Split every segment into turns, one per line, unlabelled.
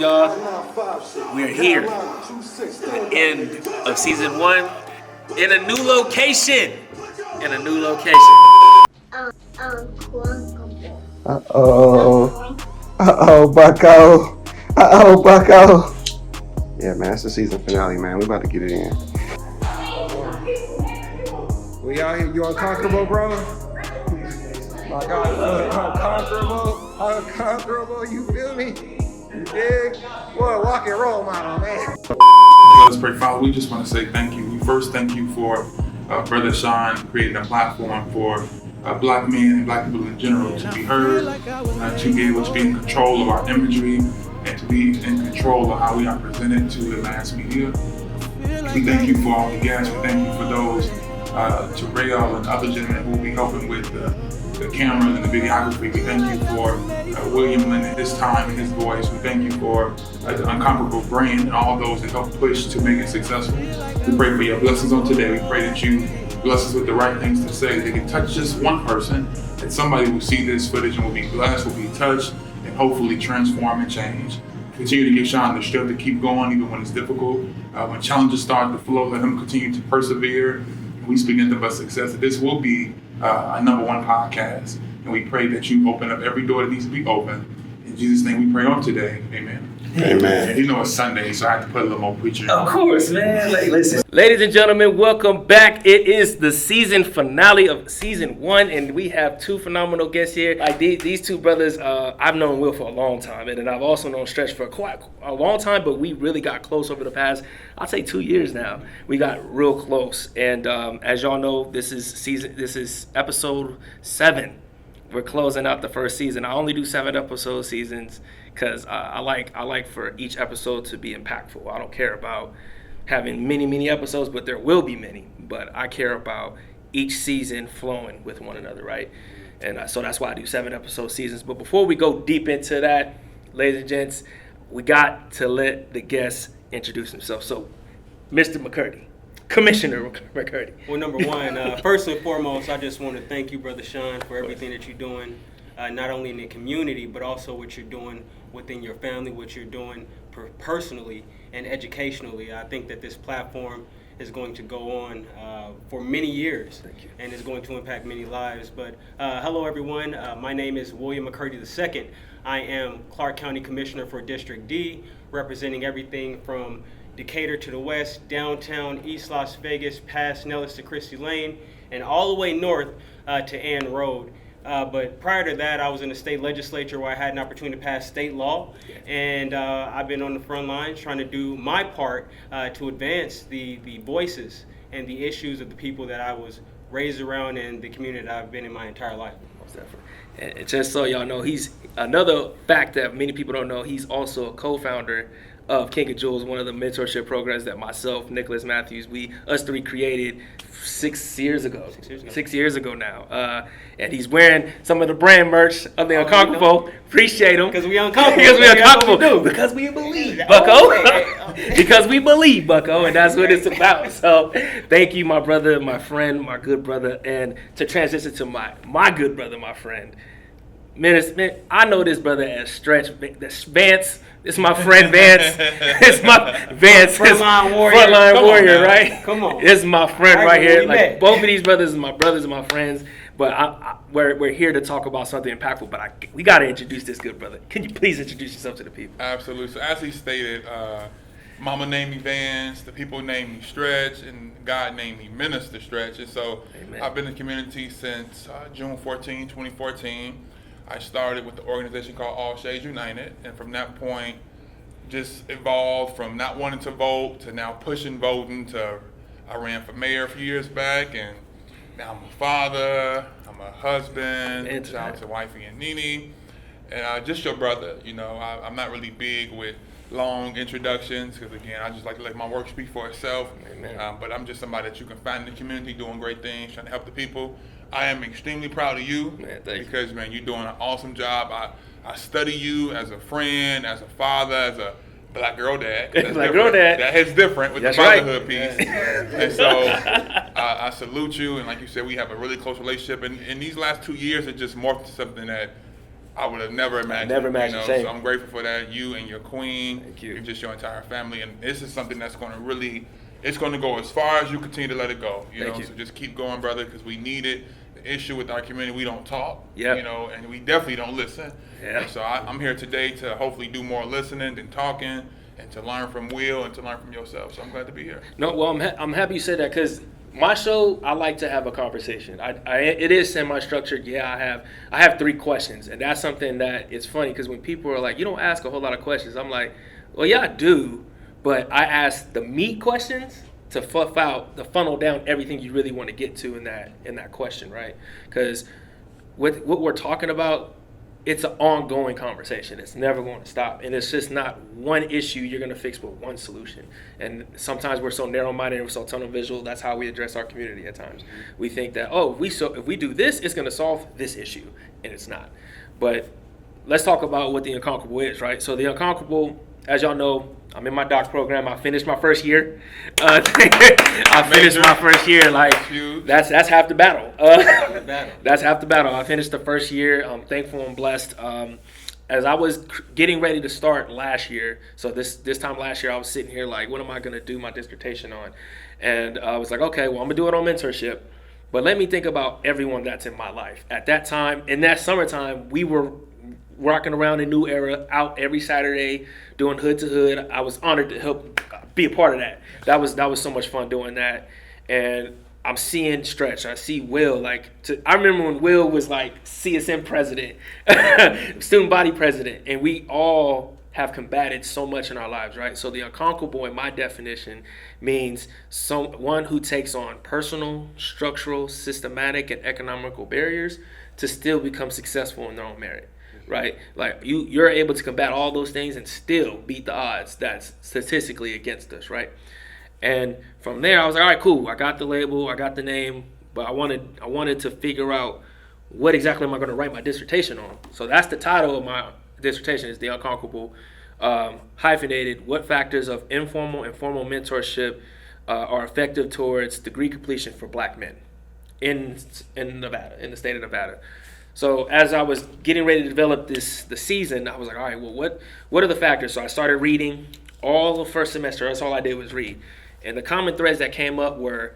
on, y'all? We're here at the end of season 1 in a new location.
Bucko. Yeah, man, it's the season finale, man. We about to get it in. We out here. You uncomfortable, bro? My God, unconquerable. You feel me? You dig? What a walk and roll model, man.
Let us pray. Father, we just want to say thank you. We first thank you for Brother Sean creating a platform for black men and black people in general to be heard, to be able to be in control of our imagery, and to be in control of how we are presented to the mass media. We thank you for all the guests. We thank you for those, Terrell and other gentlemen who will be helping with the cameras and the videography. We thank you for William and his time and his voice. We thank you for the UnconQuerable brand and all those that help push to make it successful. We pray for your blessings on today. We pray that you bless us with the right things to say. They can touch just one person, and somebody will see this footage and will be blessed, will be touched, and hopefully transform and change. Continue to give Sean the strength to keep going even when it's difficult. When challenges start to flow, let him continue to persevere. We speak nothing but success. This will be a number 1 podcast, and we pray that you open up every door that needs to be open. In Jesus' name we pray on today. Amen.
Amen.
And you know it's Sunday, so I have to put a little more preaching.
Of course, man. Listen. Ladies and gentlemen, welcome back. It is the season finale of season 1, and we have 2 phenomenal guests here. Like these 2 brothers, I've known Will for a long time, and then I've also known Stretch for quite a long time, but we really got close over the past, I'd say 2 years now. We got real close, and as y'all know, this is episode 7. We're closing out the first season. I only do 7 episode seasons because I like for each episode to be impactful. I don't care about having many episodes, but there will be many. But I care about each season flowing with one another, right? And so that's why I do 7 episode seasons. But before we go deep into that, ladies and gents, we got to let the guests introduce themselves. So, Mr. McCurdy. Commissioner McCurdy.
Well, number 1, first and foremost, I just want to thank you, Brother Sean, for everything that you're doing, not only in the community, but also what you're doing within your family, what you're doing personally and educationally. I think that this platform is going to go on for many years and is going to impact many lives. But hello, everyone. My name is William McCurdy II. I am Clark County Commissioner for District D, representing everything from Decatur to the west, downtown, East Las Vegas, past Nellis to Christie Lane, and all the way north to Ann Road. But prior to that, I was in the state legislature where I had an opportunity to pass state law, and I've been on the front lines trying to do my part to advance the voices and the issues of the people that I was raised around and the community that I've been in my entire life.
And just so y'all know, he's another fact that many people don't know, he's also a co-founder of King of Jewels, one of the mentorship programs that myself, Nicholas Matthews, us 3 created 6 years ago. 6 years ago now. And he's wearing some of the brand merch of the UnconQuerable. Appreciate him.
Because we UnconQuerable.
Because we believe, Bucko. Because we believe, Bucko, and that's what it's about. So thank you, my brother, my friend, my good brother. And to transition to my good brother, my friend, man, I know this brother as Stretch. Vance. It's my friend Vance. It's my Vance.
Frontline
warrior, right?
Come on.
It's my friend right here. Like both of these brothers are my brothers and my friends. But we're here to talk about something impactful. But we got to introduce this good brother. Can you please introduce yourself to the people?
Absolutely. So as he stated, Mama named me Vance, the people named me Stretch, and God named me Minister Stretch. And so Amen. I've been in the community since June 14, 2014. I started with the organization called All Shades United, and from that point, just evolved from not wanting to vote to now pushing voting to I ran for mayor a few years back, and now I'm a father, I'm a husband, shout out to wifey and Nene, and just your brother. You know, I'm not really big with long introductions because, again, I just like to let my work speak for itself. But I'm just somebody that you can find in the community doing great things, trying to help the people. I am extremely proud of you because, man, you're doing an awesome job. I study you as a friend, as a father, as a black girl dad.
Black girl dad.
That is different with
That's
the fatherhood
right.
piece. And so I salute you. And like you said, we have a really close relationship. And in these last 2 years, it just morphed to something that I would have never imagined.
Never imagined.
You know,
Same.
so I'm grateful for that. You and your queen.
Thank you.
And just your entire family. And this is something that's going to really, it's going to go as far as you continue to let it go. You
Thank
know,
you.
so just keep going, brother, because we need it. The issue with our community, we don't talk.
Yep.
You know, and we definitely don't listen.
Yeah.
And so I'm here today to hopefully do more listening than talking, and to learn from Will and to learn from yourself. So I'm glad to be here.
No, well, I'm happy you said that because my show, I like to have a conversation. It is semi-structured. Yeah, I have 3 questions, and that's something that it's funny because when people are like, you don't ask a whole lot of questions, I'm like, well, yeah, I do, but I ask the meat questions to fluff out, to funnel down everything you really want to get to in that question, right? Because with what we're talking about, it's an ongoing conversation. It's never going to stop. And it's just not one issue you're going to fix with one solution. And sometimes we're so narrow-minded and we're so tunnel visual. That's how we address our community at times. We think that, if we do this, it's going to solve this issue. And it's not. But let's talk about what the Unconquerable is, right? So the Unconquerable, as y'all know, I'm in my doc program. I finished my first year. I finished my first year. Like, that's half the battle. That's half the battle. I finished the first year. I'm thankful and blessed. As I was getting ready to start last year, so this time last year, I was sitting here like, what am I going to do my dissertation on? And I was like, okay, well, I'm going to do it on mentorship. But let me think about everyone that's in my life. At that time, in that summertime, we were rocking around in New Era, out every Saturday, doing hood to hood. I was honored to help be a part of that. That was so much fun doing that. And I'm seeing Stretch. I see Will. I remember when Will was like CSM president, student body president, and we all have combated so much in our lives, right? So the Unconquerable, in my definition, means someone who takes on personal, structural, systematic, and economical barriers to still become successful in their own merit. Right, like you're able to combat all those things and still beat the odds that's statistically against us, right? And from there, I was like, all right, cool. I got the label, I got the name, but I wanted to figure out what exactly am I going to write my dissertation on. So that's the title of my dissertation: is the Unconquerable, hyphenated. What factors of informal and formal mentorship are effective towards degree completion for Black men in Nevada, in the state of Nevada? So as I was getting ready to develop the season, I was like, all right, well, what are the factors? So I started reading all the first semester. That's all I did was read. And the common threads that came up were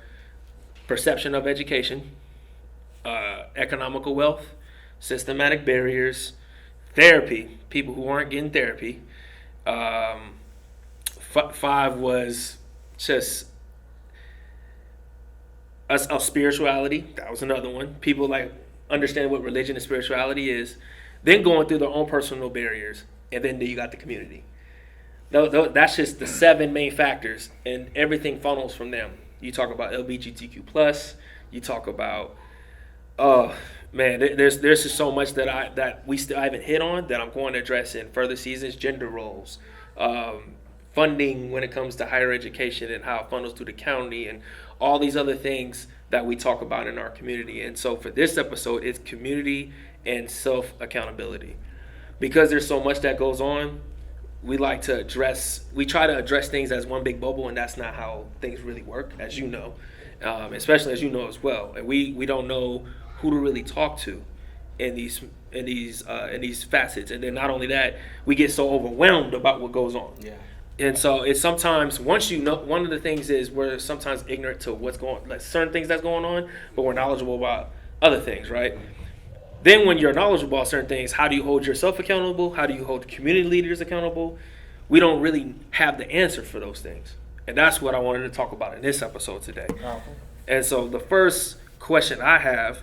perception of education, economical wealth, systematic barriers, therapy, people who weren't getting therapy. 5 was just a spirituality. That was another one. People understand what religion and spirituality is, then going through their own personal barriers, and then you got the community. That's just the 7 main factors, and everything funnels from them. You talk about LGBTQ+, you talk about, there's just so much that I haven't hit on that I'm going to address in further seasons. Gender roles, funding when it comes to higher education and how it funnels through the county, and all these other things that we talk about in our community. And so for this episode, it's community and self-accountability. Because there's so much that goes on, we try to address things as one big bubble, and that's not how things really work, as you know, especially as you know as well. And we don't know who to really talk to in these facets. And then not only that, we get so overwhelmed about what goes on.
Yeah.
And so it's sometimes, once you know, one of the things is we're sometimes ignorant to what's going on, like certain things that's going on, but we're knowledgeable about other things, right? Then when you're knowledgeable about certain things, how do you hold yourself accountable? How do you hold community leaders accountable? We don't really have the answer for those things. And that's what I wanted to talk about in this episode today. And so the first question I have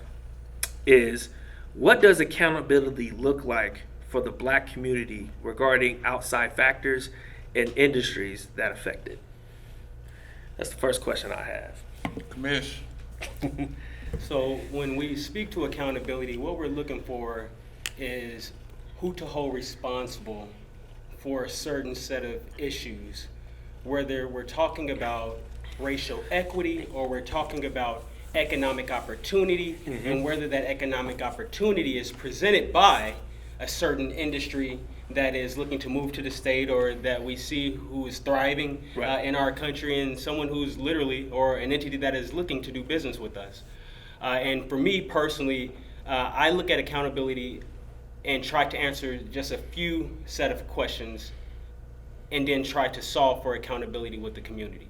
is, what does accountability look like for the Black community regarding outside factors and industries that affect it? That's the first question I have.
Commish.
So when we speak to accountability, what we're looking for is who to hold responsible for a certain set of issues, whether we're talking about racial equity or we're talking about economic opportunity, and whether that economic opportunity is presented by a certain industry that is looking to move to the state, or that we see who is thriving in our country, and someone who's literally, or an entity that is looking to do business with us. And for me personally, I look at accountability and try to answer just a few set of questions and then try to solve for accountability with the community.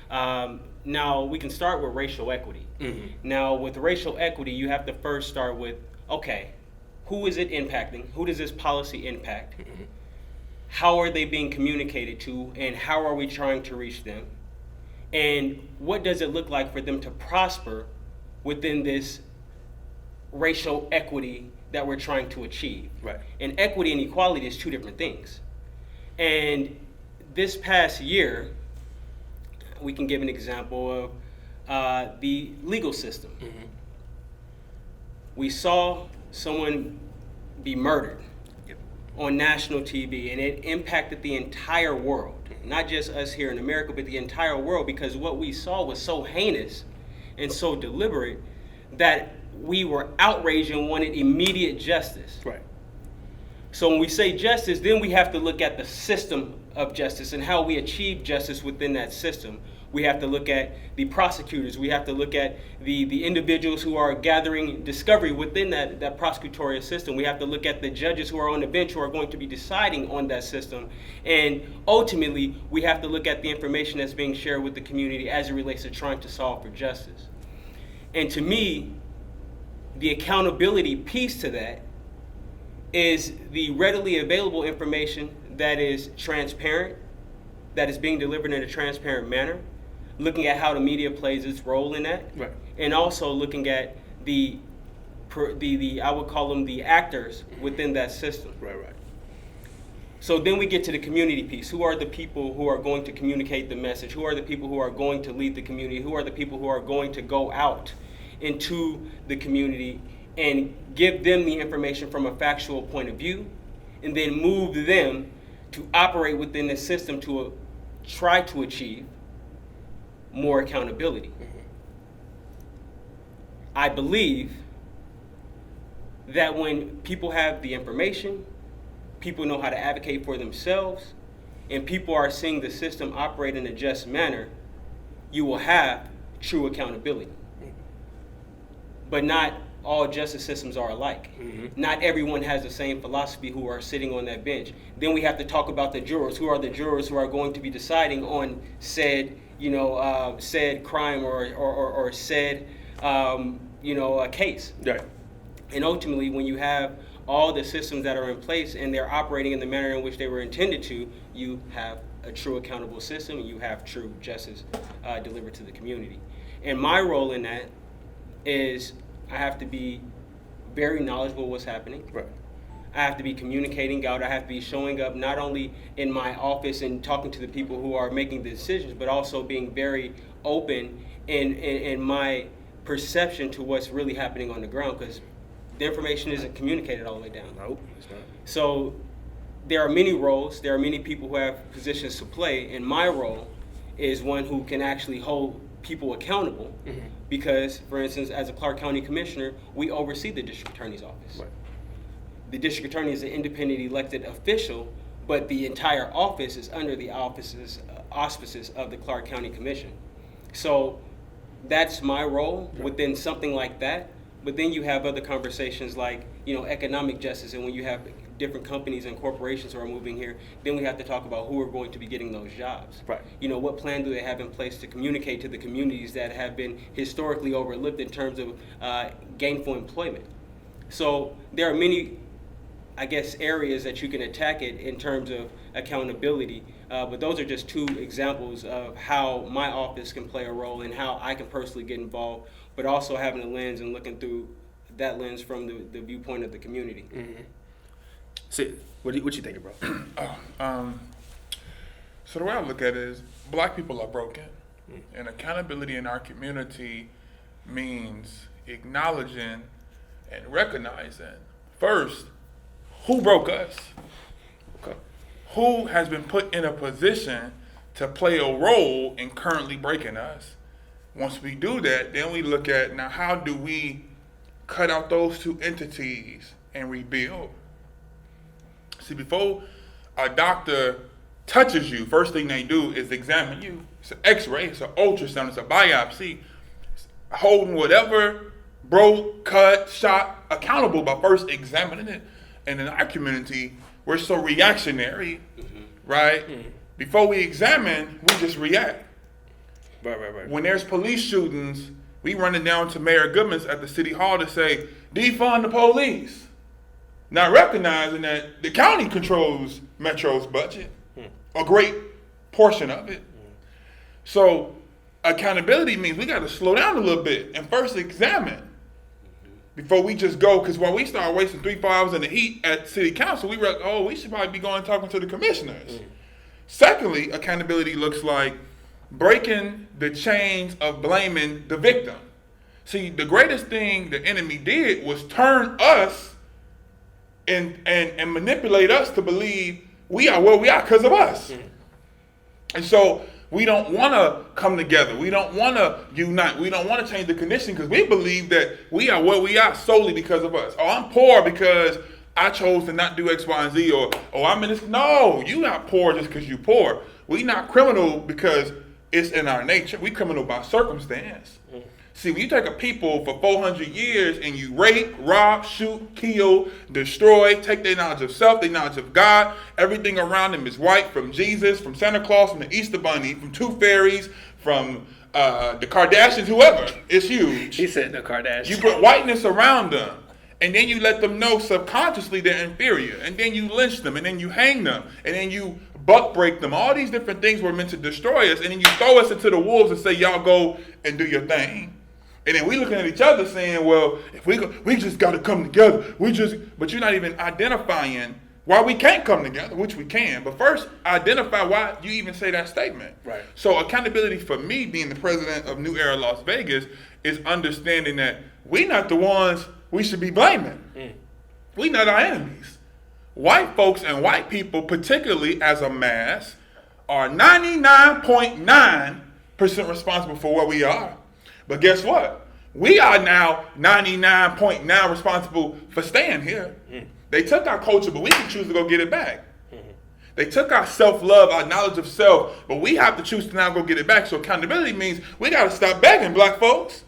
Now, we can start with racial equity.
Mm-hmm.
Now, with racial equity, you have to first start with, okay, who is it impacting? Who does this policy impact?
Mm-hmm.
How are they being communicated to, and how are we trying to reach them? And what does it look like for them to prosper within this racial equity that we're trying to achieve?
Right.
And equity and equality is two different things. And this past year, we can give an example of the legal system.
Mm-hmm.
We saw someone be murdered
Yep.
on national TV, and it impacted the entire world, not just us here in America, but the entire world, because what we saw was so heinous and so deliberate that we were outraged and wanted immediate justice.
Right.
So when we say justice, then we have to look at the system of justice and how we achieve justice within that system. We have to look at the prosecutors. We have to look at the individuals who are gathering discovery within that prosecutorial system. We have to look at the judges who are on the bench who are going to be deciding on that system. And ultimately, we have to look at the information that's being shared with the community as it relates to trying to solve for justice. And to me, the accountability piece to that is the readily available information that is transparent, that is being delivered in a transparent manner, looking at how the media plays its role in that,
Right.
and also looking at the I would call them the actors within that system.
Right. Right.
So then we get to the community piece. Who are the people who are going to communicate the message? Who are the people who are going to lead the community? Who are the people who are going to go out into the community and give them the information from a factual point of view, and then move them to operate within the system to try to achieve more accountability?
Mm-hmm.
I believe that when people have the information, people know how to advocate for themselves, and people are seeing the system operate in a just manner, you will have true accountability. But not all justice systems are alike.
Mm-hmm.
Not everyone has the same philosophy who are sitting on that bench. Then we have to talk about the jurors. Who are the jurors who are going to be deciding on said, said crime or said, a case?
Right.
And ultimately, when you have all the systems that are in place and they're operating in the manner in which they were intended to, you have a true accountable system and you have true justice delivered to the community. And my role in that is I have to be very knowledgeable of what's happening.
Right.
I have to be communicating out. I have to be showing up not only in my office and talking to the people who are making the decisions, but also being very open in my perception to what's really happening on the ground, because the information isn't communicated all the way down.
Nope, it's not.
So there are many roles, there are many people who have positions to play, and my role is one who can actually hold people accountable,
Mm-hmm.
because, for instance, as a Clark County Commissioner, we oversee the District Attorney's Office.
Right.
The District Attorney is an independent elected official, but the entire office is under the auspices of the Clark County Commission. So that's my role within something like that. But then you have other conversations like, economic justice, and when you have different companies and corporations who are moving here, then we have to talk about who are going to be getting those jobs.
Right.
What plan do they have in place to communicate to the communities that have been historically overlooked in terms of gainful employment? So there are many, areas that you can attack it in terms of accountability. But those are just two examples of how my office can play a role and how I can personally get involved, but also having a lens and looking through that lens from the viewpoint of the community.
Mm-hmm. So, what you thinking, bro?
So the way I look at it is, black people are broken, and accountability in our community means acknowledging and recognizing first who broke us,
Okay.
who has been put in a position to play a role in currently breaking us. Once we do that, then we look at, now how do we cut out those two entities and rebuild? See, before a doctor touches you, first thing they do is examine you. It's an x-ray, it's an ultrasound, it's a biopsy, it's holding whatever broke, cut, shot accountable by first examining it. and in our community, we're so reactionary, right? Before we examine, we just react.
Right.
When there's police shootings, we running down to Mayor Goodman's at the city hall to say, defund the police. Not recognizing that the county controls Metro's budget, a great portion of it. So accountability means we got to slow down a little bit and first examine before we just go. Because when we start wasting 3-4 hours in the heat at city council, we realize, we should probably be going and talking to the commissioners. Secondly, accountability looks like breaking the chains of blaming the victim. See, the greatest thing the enemy did was turn us and manipulate us to believe we are where we are because of us. And so we don't want to come together. We don't want to unite. We don't want to change the condition because we believe that we are where we are solely because of us. Oh, I'm poor because I chose to not do X, Y, and Z. Or, I'm in this. No, you're not poor just because you're poor. We not criminal because it's in our nature. We criminal by circumstance. See, when you take a people for 400 years and you rape, rob, shoot, kill, destroy, take their knowledge of self, their knowledge of God, everything around them is white, from Jesus, from Santa Claus, from the Easter Bunny, from Tooth Fairies, from the Kardashians, whoever. It's huge.
He said the Kardashians.
You put whiteness around them, and then you let them know subconsciously they're inferior, and then you lynch them, and then you hang them, and then you buck break them. All these different things were meant to destroy us, and then you throw us into the wolves and say, y'all go and do your thing. And then we looking at each other saying, well, if we just got to come together. But you're not even identifying why we can't come together, which we can. But first, identify why you even say that statement.
Right.
So accountability for me, being the president of New Era Las Vegas, is understanding that we not the ones we should be blaming. We not our enemies. White folks and white people, particularly as a mass, are 99.9% responsible for where we are. But guess what? We are now 99.9 responsible for staying here. They took our culture, but we can choose to go get it back. They took our self-love, our knowledge of self, but we have to choose to now go get it back. So accountability means we got to stop begging, black folks,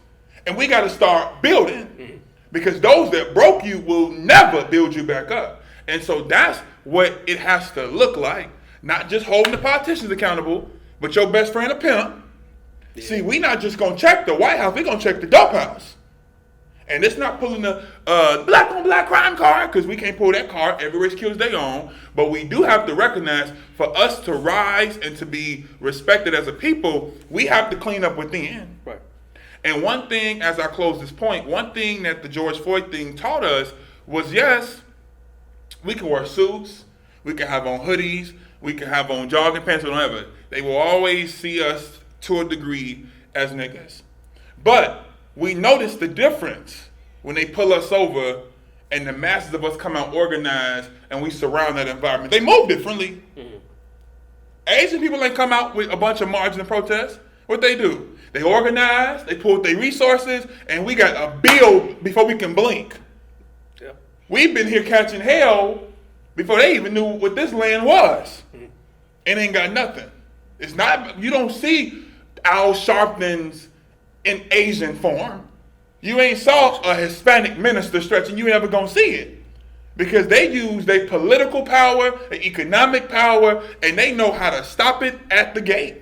and we got to start building. Because those that broke you will never build you back up. And so that's what it has to look like. Not just holding the politicians accountable, but your best friend a pimp. Yeah. See, we not just going to check the White House, we're going to check the dope house. And it's not pulling the black on black crime card, because we can't pull that card. Every race kills their own. But we do have to recognize, for us to rise and to be respected as a people, we have to clean up within.
Right.
And one thing, as I close this point, one thing that the George Floyd thing taught us was, yes, we can wear suits, we can have on hoodies, we can have on jogging pants, or whatever. They will always see us to a degree as niggas. But we notice the difference when they pull us over and the masses of us come out organized and we surround that environment. They move differently. Asian people ain't come out with a bunch of marches and protests. What they do? They organize, they pull their resources, and we got a build before we can blink.
Yeah.
We've been here catching hell before they even knew what this land was. And ain't got nothing. It's not, you don't see Al Sharpton's in Asian form. You ain't saw a Hispanic minister stretching, you ain't ever gonna see it. Because they use their political power, their economic power, and they know how to stop it at the gate.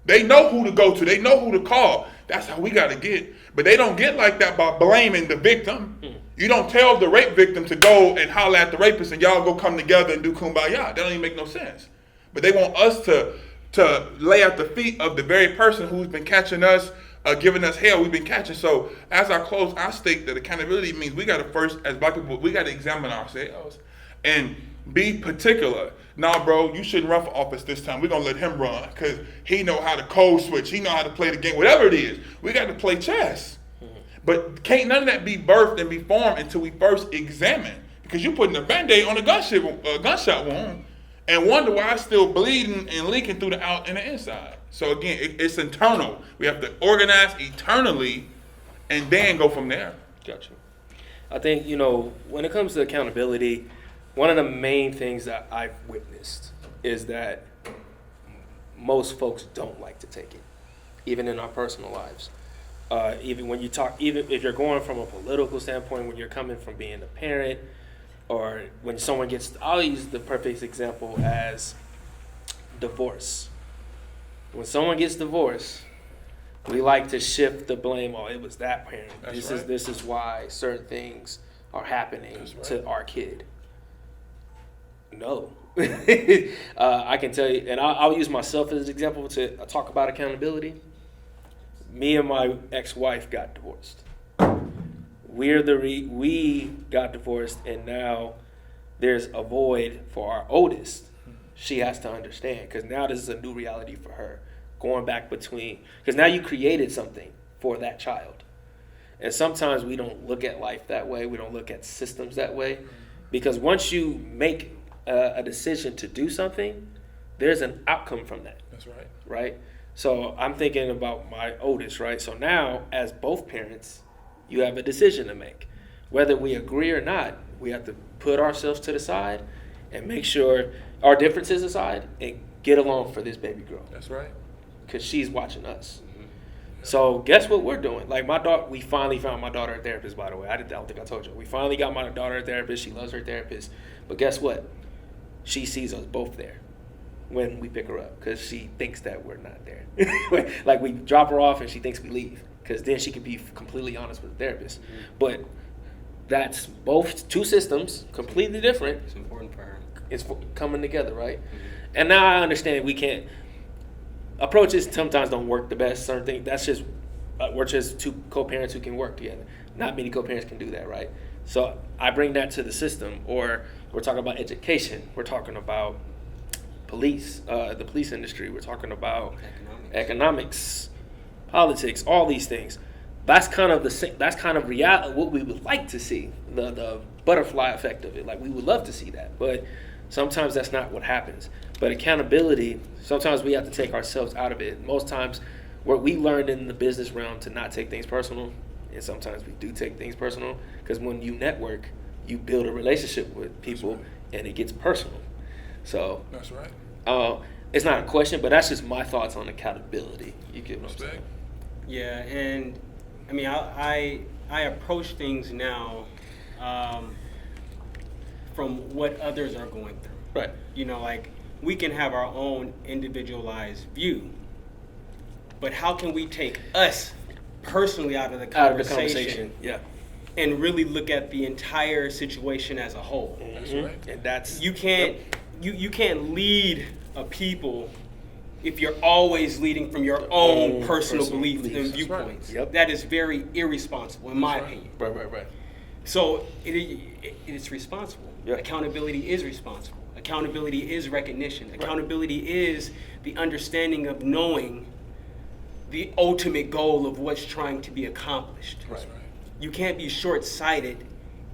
They know who to go to, they know who to call. That's how we gotta get. But they don't get like that by blaming the victim. You don't tell the rape victim to go and holler at the rapist and y'all go come together and do kumbaya. That don't even make no sense. But they want us to lay at the feet of the very person who's been catching us, giving us hell we've been catching. So as I close, I state that accountability means we got to first, as black people, we got to examine ourselves and be particular. Nah, bro, you shouldn't run for office this time. We're going to let him run because he know how to code switch. He know how to play the game, whatever it is. We got to play chess. But can't none of that be birthed and be formed until we first examine. Because you putting a Band-Aid on a gunshot wound and wonder why it's still bleeding and leaking through the out and the inside. So again, it's internal. We have to organize eternally and then go from there.
Gotcha. I think, when it comes to accountability, one of the main things that I've witnessed is that most folks don't like to take it, even in our personal lives. Even when you talk, even if you're going from a political standpoint, when you're coming from being a parent, or when someone gets, I'll use the perfect example as divorce. When someone gets divorced, we like to shift the blame. Oh, it was that parent. This is why certain things are happening to our kid. No. I can tell you, and I'll use myself as an example to talk about accountability. Me and my ex-wife got divorced. We got divorced, and now there's a void for our oldest. She has to understand, because now this is a new reality for her. Going back between, because now you created something for that child. And sometimes we don't look at life that way. We don't look at systems that way. Because once you make a decision to do something, there's an outcome from that.
That's right.
Right? So I'm thinking about my oldest, right? So now, as both parents, you have a decision to make. Whether we agree or not, we have to put ourselves to the side and make sure our differences aside and get along for this baby girl.
That's right.
Because she's watching us. So guess what we're doing? Like my daughter, we finally found my daughter a therapist, by the way. I don't think I told you. We finally got my daughter a therapist. She loves her therapist. But guess what? She sees us both there when we pick her up, because she thinks that we're not there. Like we drop her off and she thinks we leave, because then she can be completely honest with the therapist. But that's both two systems, completely different.
It's important for her.
It's coming together, right? And now I understand we can't. Approaches sometimes don't work the best. Certain things, that's just we're just two co-parents who can work together. Not many co-parents can do that, right? So I bring that to the system. Or we're talking about education. We're talking about police, the police industry. We're talking about economics, politics, all these things. That's kind of reality. What we would like to see, the butterfly effect of it. Like we would love to see that, but sometimes that's not what happens. But accountability, sometimes we have to take ourselves out of it. Most times, what we learned in the business realm to not take things personal, and sometimes we do take things personal, because when you network, you build a relationship with people, and it gets personal. So
that's right.
It's not a question, but that's just my thoughts on accountability. You get what I'm saying?
Yeah, and I mean, I approach things now from what others are going through.
Right.
You know, like we can have our own individualized view, but how can we take us personally out of the conversation,
yeah,
and really look at the entire situation as a whole?
That's right.
And that's
you can't you can't lead a people if you're always leading from your own personal beliefs and viewpoints.
Right.
Yep.
That is very irresponsible, in my opinion.
Right.
So it is responsible.
Yeah.
Accountability is responsible. Accountability is recognition. Accountability is the understanding of knowing the ultimate goal of what's trying to be accomplished.
Right.
You can't be short-sighted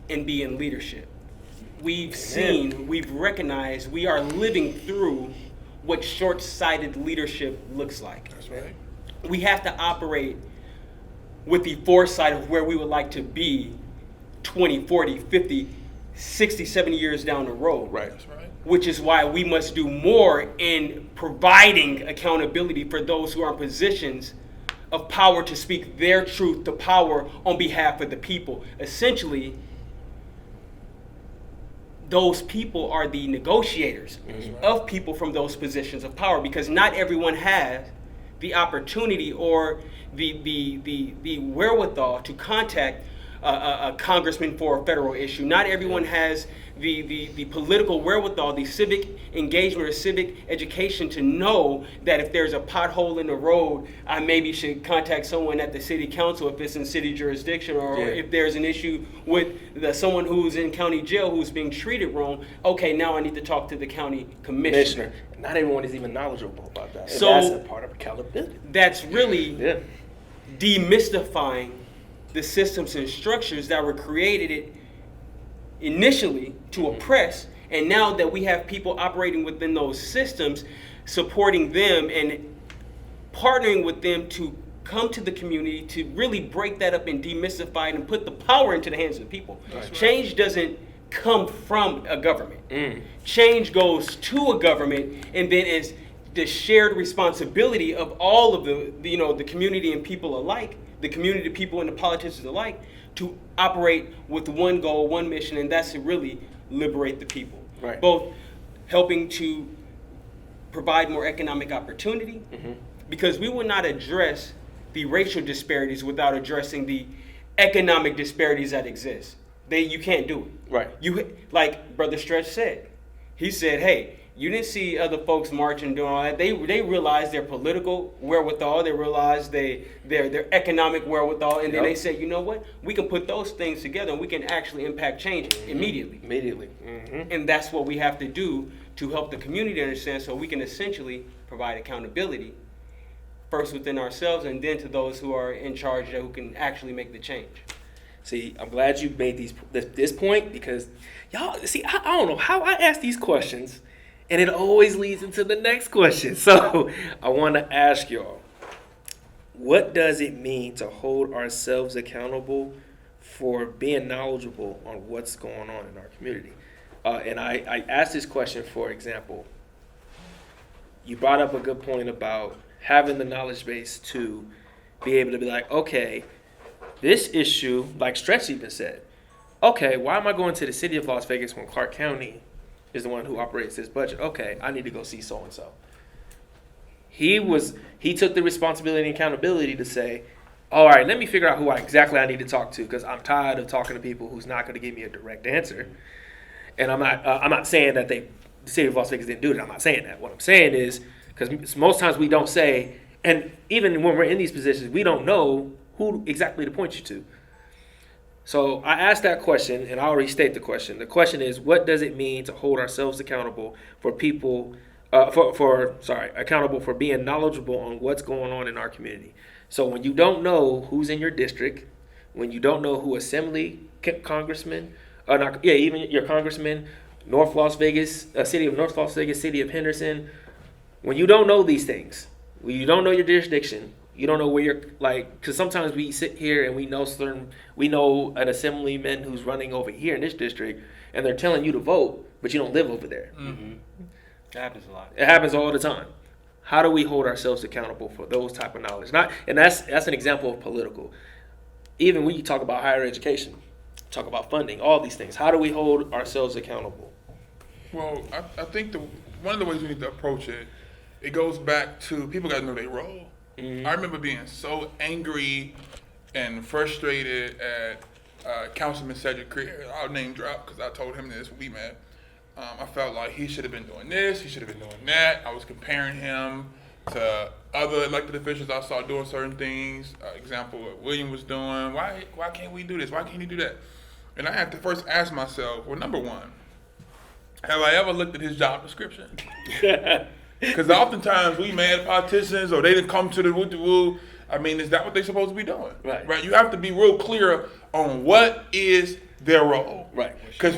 and be in leadership. We've recognized, we are living through what short-sighted leadership looks like.
That's right.
We have to operate with the foresight of where we would like to be 20, 40, 50, 60, 70 years down the road.
Right.
That's right.
Which is why we must do more in providing accountability for those who are in positions of power to speak their truth to power on behalf of the people. Essentially, those people are the negotiators of people from those positions of power, because not everyone has the opportunity or the wherewithal to contact a congressman for a federal issue. Not everyone has the political wherewithal, the civic engagement or civic education to know that if there's a pothole in the road, I maybe should contact someone at the city council if it's in city jurisdiction, or if there's an issue with someone who's in county jail who's being treated wrong. Okay, now I need to talk to the county commissioner.
Not everyone is even knowledgeable about that.
So
that's a part of accountability.
That's really demystifying the systems and structures that were created initially to oppress, and now that we have people operating within those systems, supporting them and partnering with them to come to the community to really break that up and demystify it and put the power into the hands of the people.
Right.
Change doesn't come from a government. Change goes to a government, and then is the shared responsibility of all of the community and people alike, the community people and the politicians alike, to operate with one goal, one mission, and that's to really liberate the people.
Right.
Both helping to provide more economic opportunity, because we will not address the racial disparities without addressing the economic disparities that exist. You can't do it.
Right.
You, like Brother Stretch said, he said, hey, you didn't see other folks marching doing all that. They realized their political wherewithal. They realized their economic wherewithal, and then they said, you know what? We can put those things together, and we can actually impact change immediately. And that's what we have to do to help the community understand, so we can essentially provide accountability first within ourselves, and then to those who are in charge, who can actually make the change.
See, I'm glad you made this point, because y'all, see, I don't know how I ask these questions, and it always leads into the next question. So I want to ask y'all, what does it mean to hold ourselves accountable for being knowledgeable on what's going on in our community? And I asked this question, for example, you brought up a good point about having the knowledge base to be able to be like, okay, this issue, like Stretch even said, okay, why am I going to the city of Las Vegas when Clark County is the one who operates this budget? Okay, I need to go see so-and-so. He took the responsibility and accountability to say, all right, let me figure out who exactly I need to talk to, because I'm tired of talking to people who's not going to give me a direct answer. And I'm not saying that the city of Las Vegas didn't do it. I'm not saying that. What I'm saying is, because most times we don't say, and even when we're in these positions, we don't know who exactly to point you to. So I asked that question, and I'll restate the question. The question is, what does it mean to hold ourselves accountable for people, accountable for being knowledgeable on what's going on in our community? So when you don't know who's in your district, when you don't know who assembly congressman, even your congressman, North Las Vegas, city of North Las Vegas, city of Henderson, when you don't know these things, when you don't know your jurisdiction, you don't know where you're, like, because sometimes we sit here and we know an assemblyman who's running over here in this district, and they're telling you to vote, but you don't live over there.
That happens a lot.
It happens all the time. How do we hold ourselves accountable for those type of knowledge? And that's an example of political. Even when you talk about higher education, talk about funding, all these things. How do we hold ourselves accountable?
Well, I think one of the ways we need to approach it, it goes back to people got to know their role. I remember being so angry and frustrated at Councilman Cedric Creer. I'll name drop because I told him this when we met. I felt like he should have been doing this, he should have been doing that. I was comparing him to other elected officials I saw doing certain things. Example, what William was doing. Why can't we do this? Why can't he do that? And I had to first ask myself, well, number one, have I ever looked at his job description? Because oftentimes we mad at politicians, or they didn't come to the woo. I mean, is that what they're supposed to be doing? Right. You have to be real clear on what is their role. Right. Because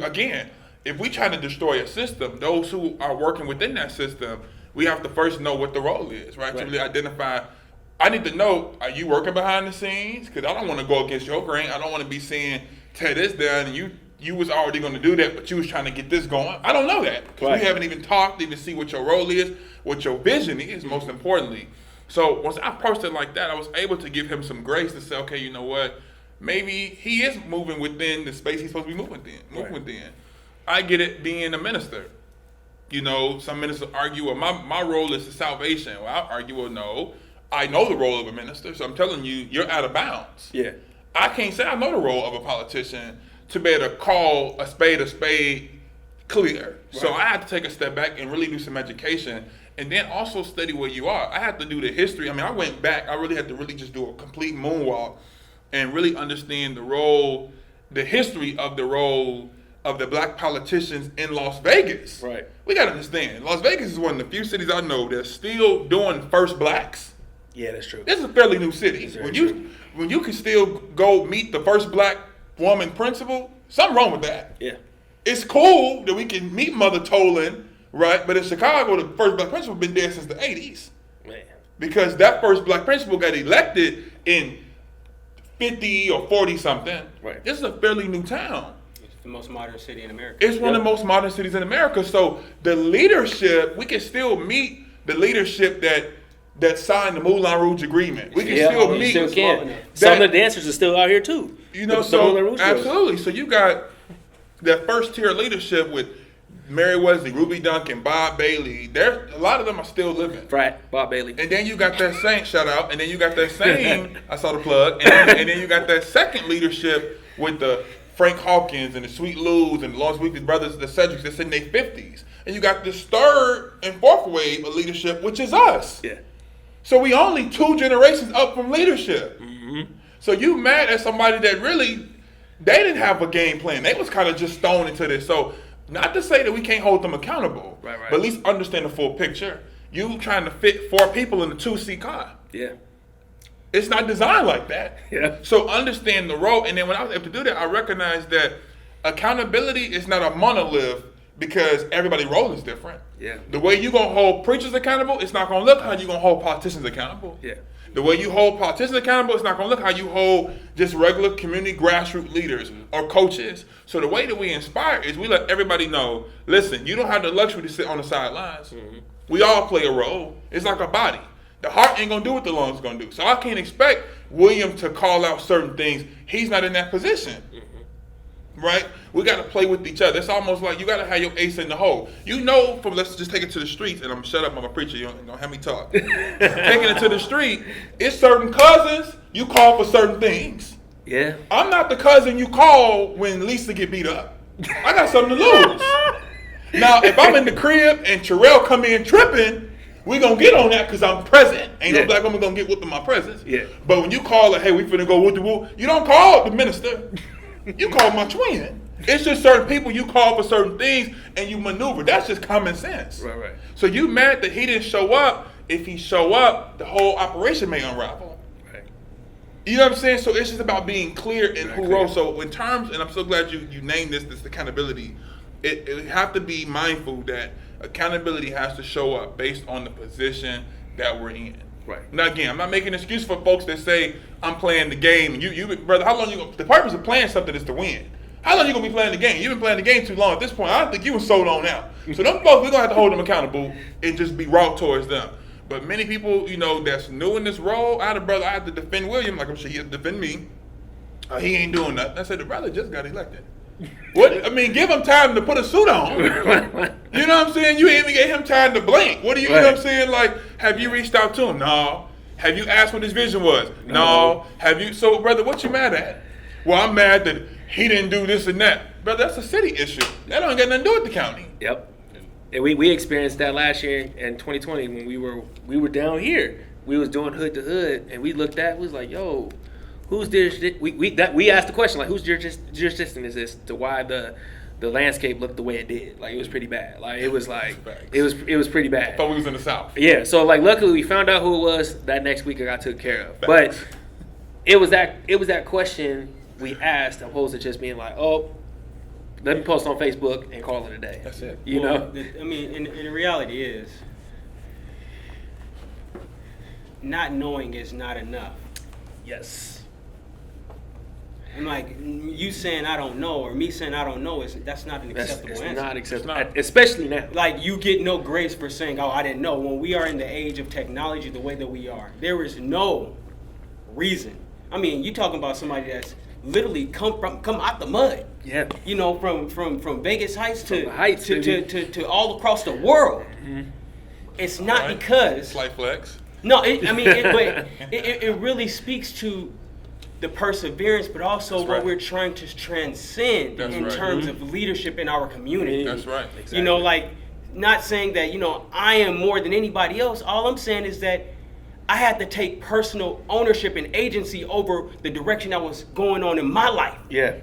again, if we try to destroy a system, those who are working within that system, we have to first know what the role is, right? To really identify. I need to know, are you working behind the scenes? Because I don't want to go against your grain. I don't want to be saying, tear this down, and you was already going to do that, but you was trying to get this going. I don't know that, because we haven't even talked to even see what your role is, what your vision is, most importantly. So once I approached it like that, I was able to give him some grace to say, okay, you know what? Maybe he is moving within the space he's supposed to be moving within. I get it being a minister. You know, some ministers argue, well, my role is the salvation. Well, I argue, well, no, I know the role of a minister, so I'm telling you, you're out of bounds. Yeah. I can't say I know the role of a politician to be able to call a spade clear. Right. So I had to take a step back and really do some education, and then also study where you are. I had to do the history. I mean, I went back. I really had to really just do a complete moonwalk and really understand the role, the history of the role of the black politicians in Las Vegas. Right. We got to understand, Las Vegas is one of the few cities I know that's still doing first blacks. Yeah, that's true. This is a fairly new city. When you can still go meet the first black woman principal, something wrong with that. Yeah. It's cool that we can meet Mother Tolan, right? But in Chicago, the first black principal been there since the 80s. Man. Because that first black principal got elected in 50 or 40 something. Right. This is a fairly new town.
It's the most modern city in America.
It's one of the most modern cities in America. So the leadership, we can still meet the leadership that signed the Moulin Rouge agreement. We can still meet.
Still can. Some of the dancers are still out here too.
You know, so absolutely. So you got that first tier leadership with Mary Wesley, Ruby Duncan, Bob Bailey, a lot of them are still living.
Right, Bob Bailey.
And then you got that same, shout out, and then you got that same, I saw the plug, and then you got that second leadership with the Frank Hawkins and the Sweet Lou's and the Lawrence Weekly brothers, the Cedrics, that's in their 50s. And you got this third and fourth wave of leadership, which is us.
Yeah.
So we only 2 generations up from leadership. Mm-hmm. So you mad at somebody that really, they didn't have a game plan. They was kind of just thrown into this. So not to say that we can't hold them accountable,
right.
but at least understand the full picture. You trying to fit 4 people in a 2-seat car.
Yeah.
It's not designed like that.
Yeah.
So understand the role. And then when I was able to do that, I recognized that accountability is not a monolith because everybody's role is different.
Yeah.
The way you're going to hold preachers accountable, it's not going to look how you're going to hold politicians accountable.
Yeah.
The way you hold politicians accountable, it's not going to look how you hold just regular community grassroots leaders or coaches. So the way that we inspire is we let everybody know, listen, you don't have the luxury to sit on the sidelines. Mm-hmm. We all play a role. It's like a body. The heart ain't going to do what the lungs going to do. So I can't expect William to call out certain things. He's not in that position. Mm-hmm. Right? We got to play with each other. It's almost like you got to have your ace in the hole. You know, from let's just take it to the streets, and I'm shut up, I'm a preacher, you don't have me talk. Taking it to the street, it's certain cousins, you call for certain things.
Yeah.
I'm not the cousin you call when Lisa get beat up. I got something to lose. Now, if I'm in the crib and Terrell come in tripping, we gonna get on that because I'm present. Ain't no black woman gonna get whooped in my presence.
Yeah.
But when you call it, hey, we finna go whoop-de-whoop, you don't call the minister. You call my twin. It's just certain people you call for certain things and you maneuver. That's just common sense.
Right.
So you mad that he didn't show up. If he show up, the whole operation may unravel.
Right.
You know what I'm saying? So it's just about being clear in who roles. So in terms, and I'm so glad you named this accountability, it have to be mindful that accountability has to show up based on the position that we're in. Right. Now again, I'm not making an excuse for folks that say I'm playing the game. And you brother, how long you gonna, the purpose of playing something is to win. How long you gonna be playing the game? You've been playing the game too long. At this point, I don't think you were sold on out. So them folks, we're gonna have to hold them accountable and just be raw towards them. But many people, that's new in this role, I had to defend William, like I'm sure he had to defend me. He ain't doing nothing. I said, the brother just got elected. What? I mean, give him time to put a suit on. You know what I'm saying? You ain't even gave him time to blink. What do you know what I'm saying? Like, have you reached out to him? No. Have you asked what his vision was? No. Have you? So, brother, what you mad at? Well, I'm mad that he didn't do this and that. Brother, that's a city issue. That don't got nothing to do with the county.
Yep. And we experienced that last year in 2020 when we were down here. We was doing hood to hood, and we looked at, we was like, yo, who's we asked the question, like, whose jurisdiction is this to why the landscape looked the way it did? Like, it was pretty bad. Like, it was like it was pretty bad.
I thought we was in the South.
Yeah. So like, luckily we found out who it was. That next week it got taken care of. But it was that question we asked, opposed to just being like, oh, let me post on Facebook and call it a day.
That's it.
You know.
I mean, and the reality is, not knowing is not enough.
Yes.
And like you saying I don't know, or me saying I don't know, that's not an acceptable answer.
It's not acceptable, especially now.
Like, you get no grace for saying, oh, I didn't know. When we are in the age of technology the way that we are, there is no reason. I mean, you talking about somebody that's literally come out the mud.
Yeah.
From Vegas Heights to all across the world. Mm-hmm. It's not because
slight flex.
No, it really speaks to the perseverance, but also what we're trying to transcend in terms of leadership in our community.
That's right. Exactly.
Like, not saying that, I am more than anybody else. All I'm saying is that I had to take personal ownership and agency over the direction that was going on in my life.
Yeah.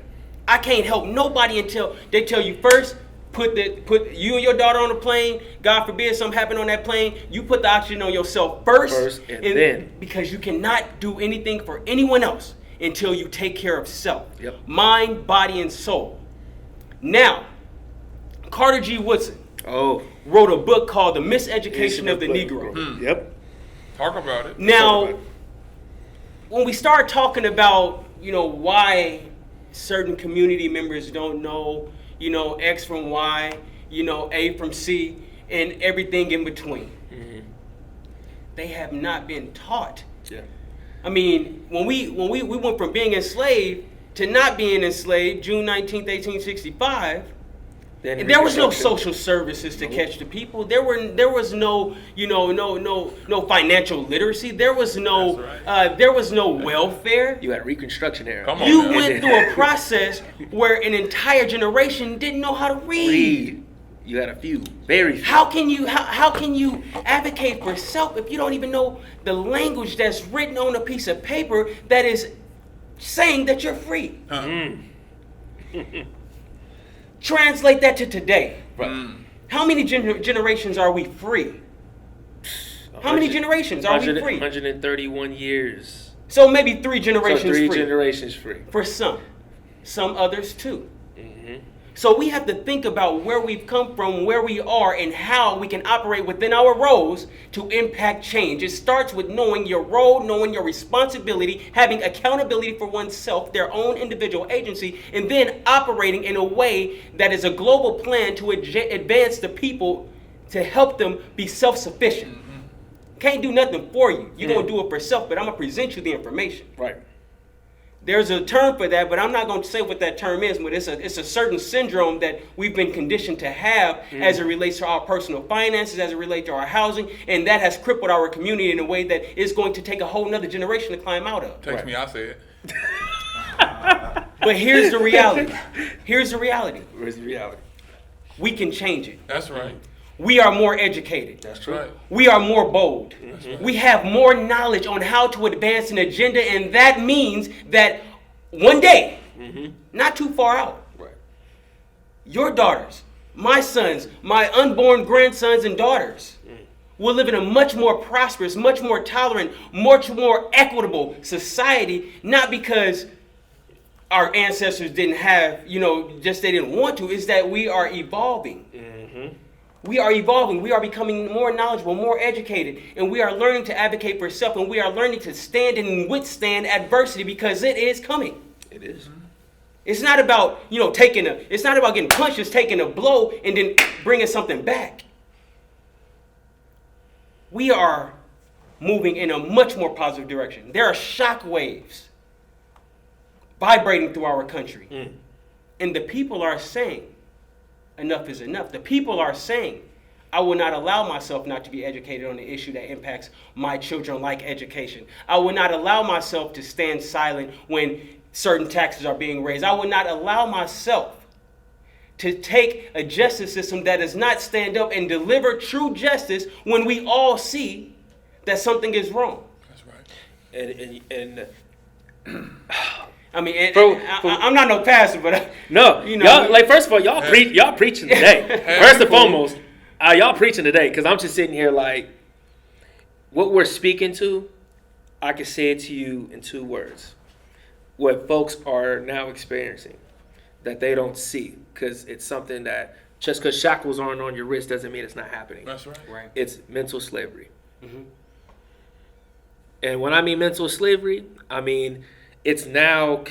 I can't help nobody until they tell you first, put you and your daughter on a plane. God forbid something happen on that plane. You put the oxygen on yourself first
and then. Because
you cannot do anything for anyone else until you take care of self.
Yep.
Mind, body, and soul. Now, Carter G. Woodson wrote a book called The Miseducation of the Negro.
Yep.
Talk about it.
Now, when we start talking about, why certain community members don't know, X from Y, A from C, and everything in between. Mm-hmm. They have not been taught.
Yeah.
I mean, when we went from being enslaved to not being enslaved, June 19th, 1865,
Then
and there was no
Reconstruction.
social services to catch the people. There was no, no financial literacy. There was no, there was no welfare.
You had Reconstruction era.
Come on.
You
now.
went through a process where an entire generation didn't know how to read.
You had a few, very few.
How can you advocate for self if you don't even know the language that's written on a piece of paper that is saying that you're free? Translate that to today. How many generations are we free? How many generations are we free?
131 years.
So maybe 3
So
generations
3
free.
generations free.
For some others too. So we have to think about where we've come from, where we are, and how we can operate within our roles to impact change. It starts with knowing your role, knowing your responsibility, having accountability for oneself, their own individual agency, and then operating in a way that is a global plan to advance the people, to help them be self-sufficient. Can't do nothing for you. You're going to do it for self, but I'm going to present you the information.
Right.
There's a term for that, but I'm not going to say what that term is, but it's a certain syndrome that we've been conditioned to have as it relates to our personal finances, as it relates to our housing, and that has crippled our community in a way that is going to take a whole nother generation to climb out of.
Text me, I said.
But here's the reality. Here's the reality.
Where's the reality?
We can change it.
That's right.
We are more educated.
That's true.
Right.
We are more bold. We have more knowledge on how to advance an agenda, and that means that one day, not too far out,
Right.
your daughters, my sons, my unborn grandsons and daughters will live in a much more prosperous, much more tolerant, much more equitable society, not because our ancestors didn't have, just they didn't want to, is that we are evolving. We are evolving. We are becoming more knowledgeable, more educated, and we are learning to advocate for self, and we are learning to stand and withstand adversity because it is coming.
It is.
It's not about, it's not about getting punched, it's taking a blow and then bringing something back. We are moving in a much more positive direction. There are shock waves vibrating through our country. And the people are saying, enough is enough. The people are saying, I will not allow myself not to be educated on the issue that impacts my children, like education. I will not allow myself to stand silent when certain taxes are being raised. I will not allow myself to take a justice system that does not stand up and deliver true justice when we all see that something is wrong.
That's right.
And
I mean,
For-
I'm not no pastor, but
no, y'all, like, first of all, y'all preaching today. First and foremost, y'all preaching today, because I'm just sitting here like, what we're speaking to, I can say it to you in 2 words. What folks are now experiencing that they don't see, because it's something that just because shackles aren't on your wrist doesn't mean it's not happening.
That's right.
right.
It's mental slavery. And when I mean mental slavery, I mean it's now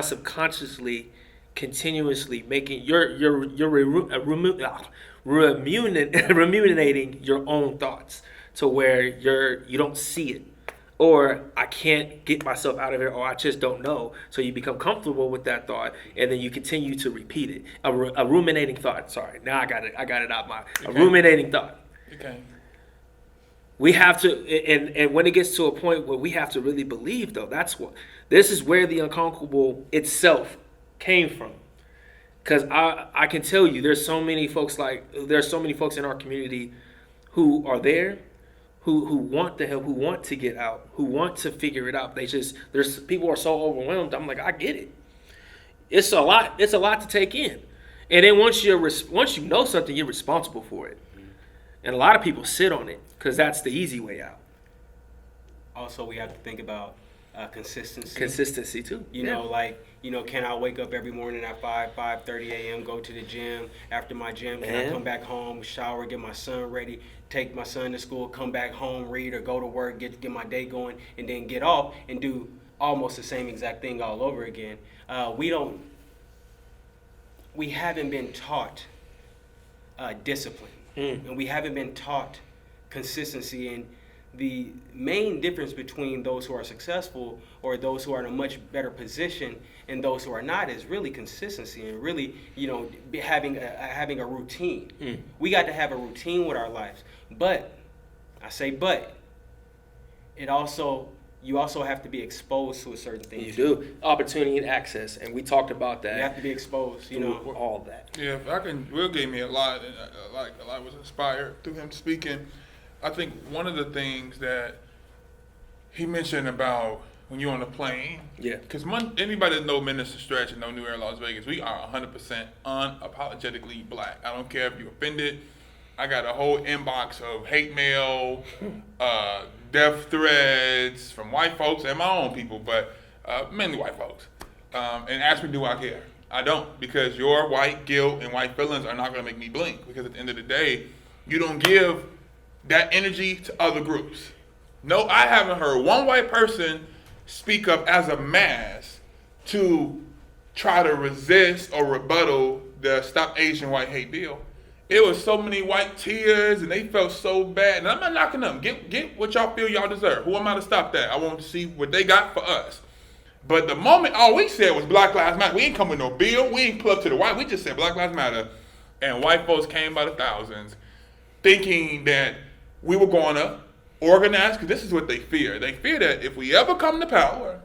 subconsciously, continuously making you're remunerating your own thoughts to where you don't see it, or I can't get myself out of it, or I just don't know. So you become comfortable with that thought, and then you continue to repeat it. A ruminating thought. Sorry, now I got it out. A ruminating thought.
Okay.
We have to, and when it gets to a point where we have to really believe, though, this is where the unconquerable itself came from. Because I can tell you, there's so many folks in our community who are there, who want the help, who want to get out, who want to figure it out. There's people are so overwhelmed. I'm like, I get it. It's a lot to take in. And then once you know something, you're responsible for it. And a lot of people sit on it because that's the easy way out.
Also, we have to think about consistency.
Consistency too.
Can I wake up every morning at 5:30 a.m., go to the gym? After my gym, can I come back home, shower, get my son ready, take my son to school, come back home, read, or go to work, get my day going, and then get off and do almost the same exact thing all over again? We haven't been taught discipline. And we haven't been taught consistency, and the main difference between those who are successful or those who are in a much better position and those who are not is really consistency and really, having a routine. We got to have a routine with our lives. But, I say but, you also have to be exposed to a certain thing.
You do. Opportunity and access, and we talked about that.
You have to be exposed,
all that.
Yeah, Will gave me a lot, and a lot was inspired through him speaking. I think one of the things that he mentioned about when you're on a plane, because anybody that knows Minister Stretch and know New Era Las Vegas, we are 100% unapologetically black. I don't care if you're offended. I got a whole inbox of hate mail, death threads from white folks and my own people, but mainly white folks. And ask me, do I care? I don't, because your white guilt and white feelings are not going to make me blink, because at the end of the day, you don't give that energy to other groups. No, I haven't heard one white person speak up as a mass to try to resist or rebuttal the Stop Asian White Hate bill. It was so many white tears, and they felt so bad. And I'm not knocking them. Get what y'all feel y'all deserve. Who am I to stop that? I want to see what they got for us. But the moment all we said was Black Lives Matter, we ain't come with no bill. We ain't pull up to the white. We just said Black Lives Matter. And white folks came by the thousands thinking that we were going to organize, because this is what they fear. They fear that if we ever come to power,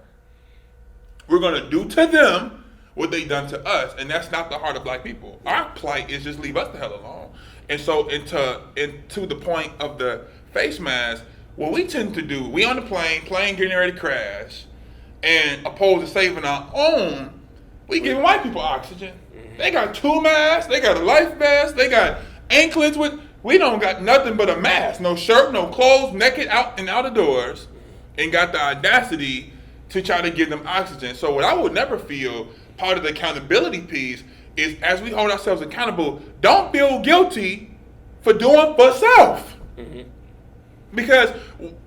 we're going to do to them what they done to us, and that's not the heart of black people. Our plight is just leave us the hell alone. And so into the point of the face mask, what we tend to do, we on the plane getting ready to crash, and opposed to saving our own, we giving white people oxygen. They got 2 masks, they got a life vest, they got anklets with, we don't got nothing but a mask, no shirt, no clothes, naked out and out of doors, and got the audacity to try to give them oxygen. So what I would never feel, part of the accountability piece, is as we hold ourselves accountable, don't feel guilty for doing for self. Because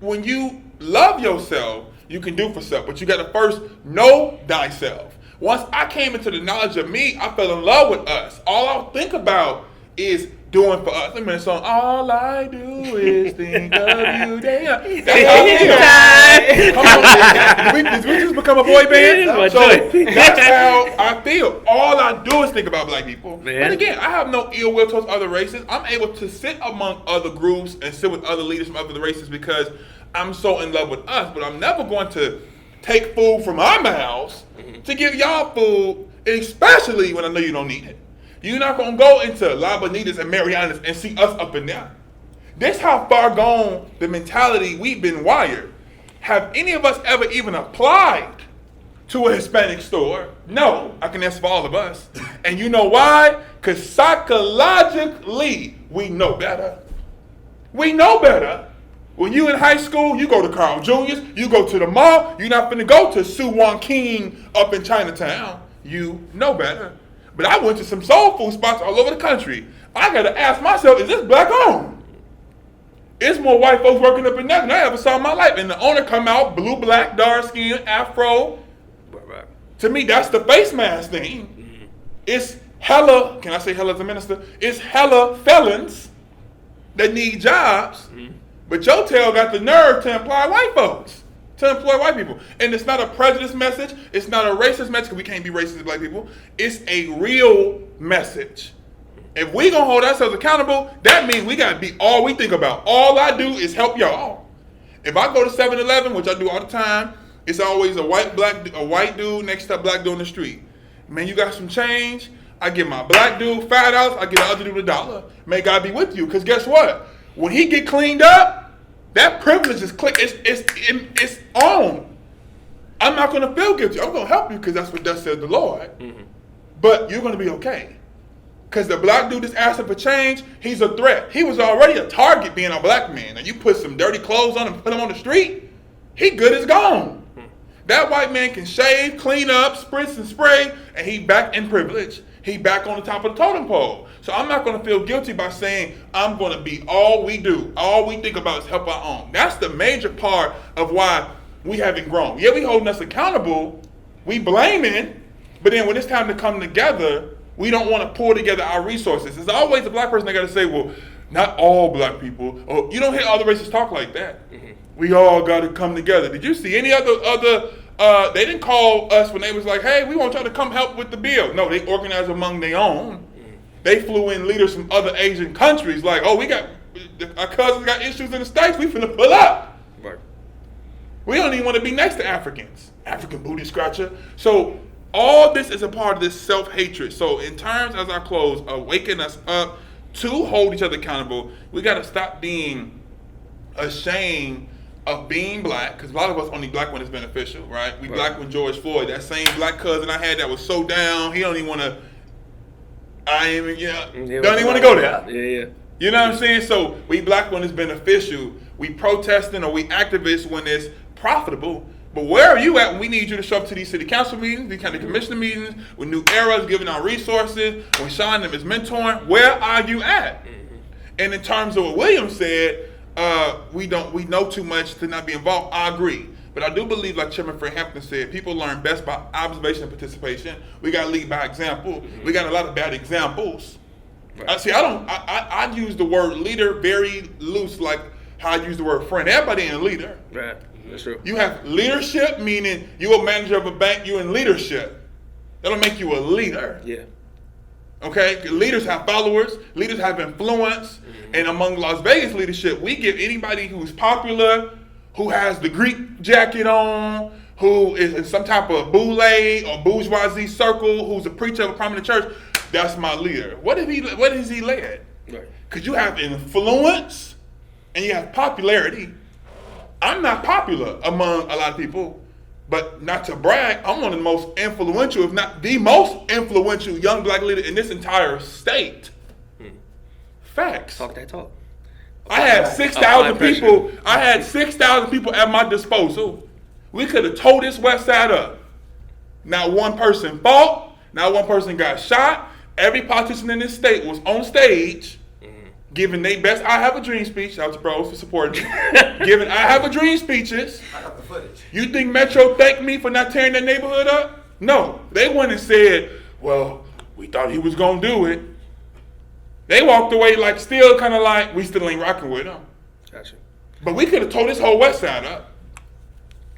when you love yourself, you can do for self, but you got to first know thyself. Once I came into the knowledge of me, I fell in love with us. All I'll think about is doing for us. Let me song. All I do is think of you. That's how I feel. Come on, did we just become a boy band? So that's how I feel. All I do is think about black people. Man. But again, I have no ill will towards other races. I'm able to sit among other groups and sit with other leaders from other races because I'm so in love with us. But I'm never going to take food from our mouths to give y'all food, especially when I know you don't need it. You're not going to go into Labanitas and Marianas and see us up in there. This how far gone the mentality we've been wired. Have any of us ever even applied to a Hispanic store? No, I can answer for all of us. And you know why? Because psychologically, we know better. We know better. When you in high school, you go to Carl Jr.'s, you go to the mall, you're not finna go to Su Wan King up in Chinatown. You know better. But I went to some soul food spots all over the country. I gotta ask myself, is this black owned? It's more white folks working up in there than I ever saw in my life. And the owner come out, blue, black, dark skin, afro. Right. To me, that's the face mask thing. It's hella, can I say hella as a minister? It's hella felons that need jobs. But your tail got the nerve to employ white folks. To employ white people. And it's not a prejudice message. It's not a racist message, because we can't be racist as black people. It's a real message. If we gonna hold ourselves accountable, that means we gotta be all we think about. All I do is help y'all. If I go to 7-Eleven, which I do all the time, it's always a white dude next to a black dude in the street. Man, you got some change? I give my black dude $5, I give the other dude $1. May God be with you, because guess what? When he get cleaned up, that privilege is it's on. I'm not going to feel guilty. I'm going to help you because that's what thus says the Lord. But you're going to be okay. Because the black dude that's asking for change, he's a threat. He was already a target being a black man. And you put some dirty clothes on him and put him on the street, he good as gone. That white man can shave, clean up, spritz and spray, and he back in privilege. He back on the top of the totem pole. So I'm not going to feel guilty by saying I'm going to be all we do. All we think about is help our own. That's the major part of why we haven't grown. Yeah, we holding us accountable. We blaming. But then when it's time to come together, we don't want to pull together our resources. There's always a black person that got to say, well, not all black people. Or you don't hear other races talk like that. we all got to come together. Did you see any other? They didn't call us when they was like, hey, we want y'all to come help with the bill. No, they organized among their own. They flew in leaders from other Asian countries like, oh, our cousins got issues in the States, we finna pull up.
Right.
We don't even want to be next to Africans. African booty scratcher. So all this is a part of this self-hatred. So in terms, as I close, of waking us up to hold each other accountable, we got to stop being ashamed of being black, because a lot of us only black when it's beneficial, right? We black when George Floyd, that same black cousin I had that was so down, he don't even want to, don't even want to go there.
Yeah.
You know what I'm saying? So we black when it's beneficial, we protesting or we activists when it's profitable. But where are you at when we need you to show up to these city council meetings, these county commissioner meetings, with New Era's giving out resources, when Sean them is mentoring? Where are you at? And in terms of what William said, we know too much to not be involved. I agree. But I do believe, like Chairman Fred Hampton said, people learn best by observation and participation. We got to lead by example. We got a lot of bad examples.
Right.
I use the word leader very loose, like how I use the word friend. Everybody ain't a leader.
Right. That's true.
You have leadership, meaning you a manager of a bank, you in leadership. That'll make you a leader.
Yeah.
Okay? Leaders have followers, leaders have influence, and among Las Vegas leadership, we give anybody who's popular, who has the Greek jacket on, who is in some type of boule or bourgeoisie circle, who's a preacher of a prominent church, that's my leader. What is he led?
Right.
Because you have influence and you have popularity. I'm not popular among a lot of people, but not to brag, I'm one of the most influential, if not the most influential young black leader in this entire state. Facts.
Talk that talk.
I had 6,000 people. I had 6,000 people at my disposal. We could have tore this West Side up. Not one person fought. Not one person got shot. Every politician in this state was on stage, giving their best "I Have a Dream" speech. Shout out to bros for supporting me. Giving "I Have a Dream" speeches.
I got the footage.
You think Metro thanked me for not tearing that neighborhood up? No. They went and said, "Well, we thought he was gonna do it." They walked away like still kind of like, we still ain't rocking with him.
Gotcha.
But we could have tore this whole West Side up.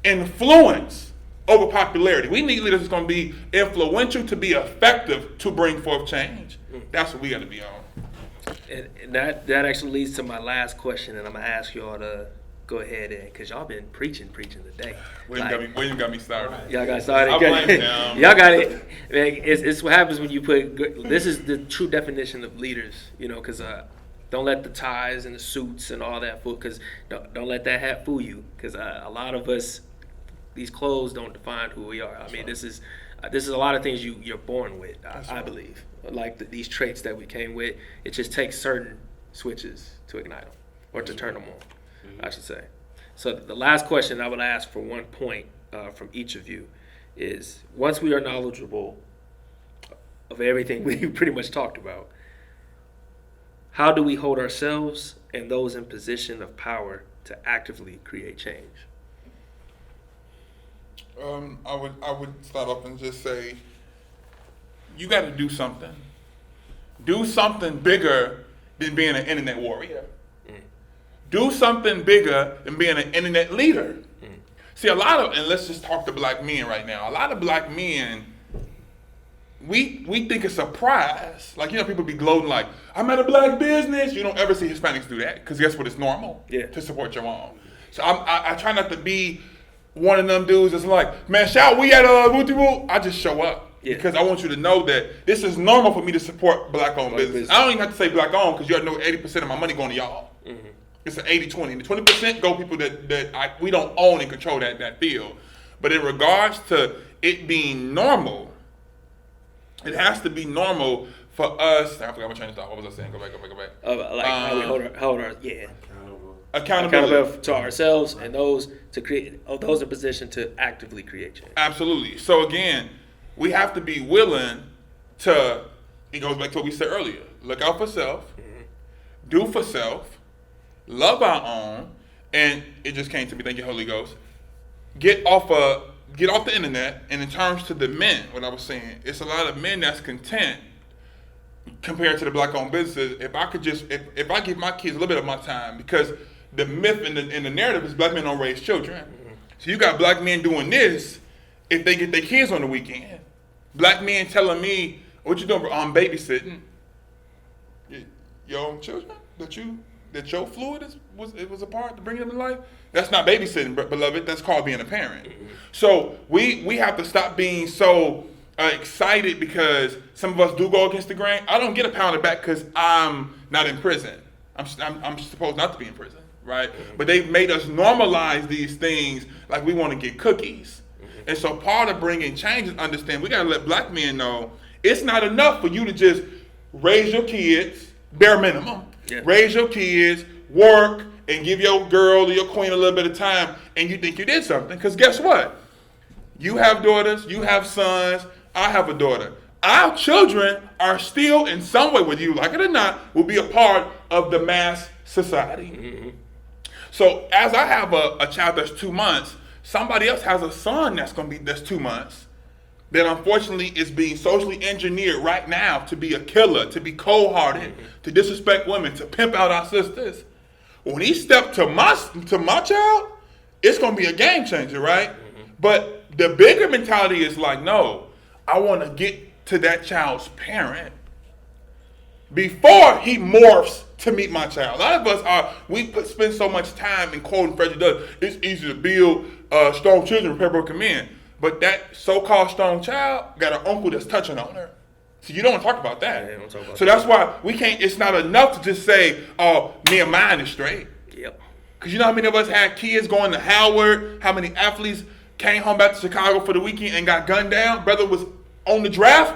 Influence over popularity. We need leaders that's going to be influential to be effective to bring forth change. That's what we got to be on.
And that actually leads to my last question, and I'm going to ask you all to go ahead and, because y'all been preaching today.
William got me started.
Y'all got started.
I blame him.
Y'all got it. It's what happens when you put this is the true definition of leaders, because don't let the ties and the suits and all that fool, because don't let that hat fool you, because a lot of us, these clothes don't define who we are. I mean, this is a lot of things you're born with, I believe. Like these traits that we came with, it just takes certain switches to ignite them, or to turn them on. I should say. So the last question I would ask for 1 point from each of you is, once we are knowledgeable of everything we pretty much talked about, how do we hold ourselves and those in position of power to actively create change?
I would start off and just say, you got to do something. Do something bigger than being an internet warrior. Do something bigger than being an internet leader. See, and let's just talk to black men right now. A lot of black men, we think it's a prize. Like, people be gloating like, I'm at a black business. You don't ever see Hispanics do that, because guess what? It's normal to support your own. So I try not to be one of them dudes that's like, man, shout, we at Wooty Woo. I just show up. Because I want you to know that this is normal for me to support black-owned business. I don't even have to say black-owned, because you already know 80% of my money going to y'all. It's an 80-20. The 20% go people that we don't own and control that field. But in regards to it being normal, it has to be normal for us. I forgot my train of thought. What was I saying? Go back.
How we hold our
accountability
to ourselves and those those in position to actively create change.
Absolutely. So again, we have to be willing to. It goes back to what we said earlier. Look out for self. Do for self. Love our own, and it just came to me. Thank you, Holy Ghost. Get off the internet. And in terms to the men, what I was saying, it's a lot of men that's content compared to the black-owned businesses. If I give my kids a little bit of my time, because the myth and the narrative is black men don't raise children. So you got black men doing this if they get their kids on the weekend. Black men telling me, what you doing, bro? I'm babysitting. Your own children that your fluid was a part to bring them to life? That's not babysitting, beloved. That's called being a parent. So we have to stop being so excited because some of us do go against the grain. I don't get a pound of back because I'm not in prison. I'm supposed not to be in prison, right? But they've made us normalize these things like we want to get cookies. And so part of bringing change is understand we got to let black men know it's not enough for you to just raise your kids, bare minimum, raise your kids, work, and give your girl or your queen a little bit of time, and you think you did something. Because guess what? You have daughters, you have sons, I have a daughter. Our children are still in some way, whether you like it or not, will be a part of the mass society. So as I have a child that's 2 months, somebody else has a son that's 2 months that unfortunately is being socially engineered right now to be a killer, to be cold-hearted, to disrespect women, to pimp out our sisters. When he stepped to my child, it's going to be a game changer, right? But the bigger mentality is like, no, I want to get to that child's parent before he morphs to meet my child. A lot of us spend so much time in quoting Frederick Douglass, it's easy to build strong children, repair broken men. But that so-called strong child got an uncle that's touching on her. So you don't want to talk about that.
Yeah, don't talk about
so that's why we can't, it's not enough to just say, oh, me and mine is straight.
Yep.
Because you know how many of us had kids going to Howard, how many athletes came home back to Chicago for the weekend and got gunned down? Brother was on the draft,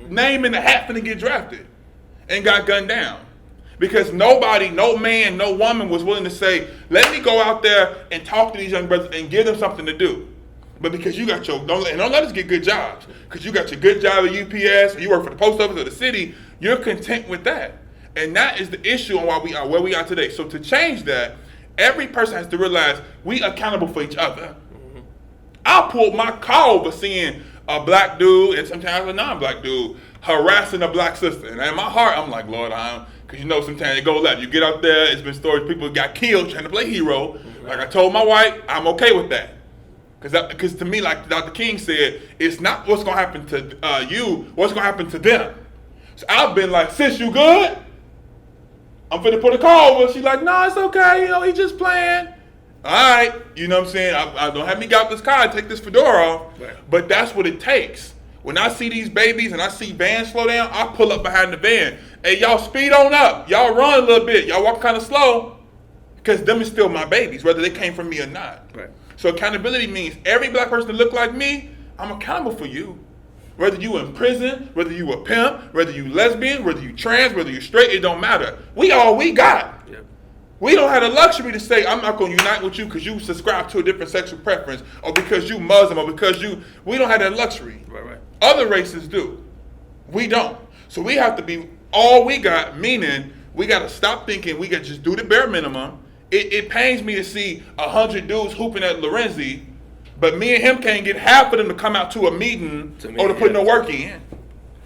name in the hat finna get drafted, and got gunned down. Because nobody, no man, no woman was willing to say, let me go out there and talk to these young brothers and give them something to do. But because you got don't let us get good jobs. Because you got your good job at UPS, or you work for the post office or the city, you're content with that. And that is the issue on why we are where we are today. So to change that, every person has to realize we accountable for each other. I pulled my car over seeing a black dude and sometimes a non-black dude harassing a black sister. And in my heart, I'm like, Lord, because you know sometimes it goes left. You get out there, it's been stories, people got killed trying to play hero. Like I told my wife, I'm okay with that. Because to me, like Dr. King said, it's not what's going to happen to you, what's going to happen to them. So I've been like, sis, you good? I'm finna put a call over. She's like, no, it's okay. You know, he just playing. All right. You know what I'm saying? I don't have me get out this car and take this fedora off. Right. But that's what it takes. When I see these babies and I see Vance slow down, I pull up behind the van. Hey, y'all speed on up. Y'all run a little bit. Y'all walk kind of slow. Because them is still my babies, whether they came from me or not. Right. So accountability means every black person that look like me, I'm accountable for you. Whether you in prison, whether you a pimp, whether you lesbian, whether you trans, whether you straight, it don't matter. We all we got. Yep. We don't have the luxury to say, I'm not going to unite with you because you subscribe to a different sexual preference or because you Muslim or because we don't have that luxury. Right. Other races do. We don't. So we have to be all we got, meaning we got to stop thinking we got to just do the bare minimum. It pains me to see 100 dudes hooping at Lorenzi, but me and him can't get half of them to come out to a meeting or to put no work in.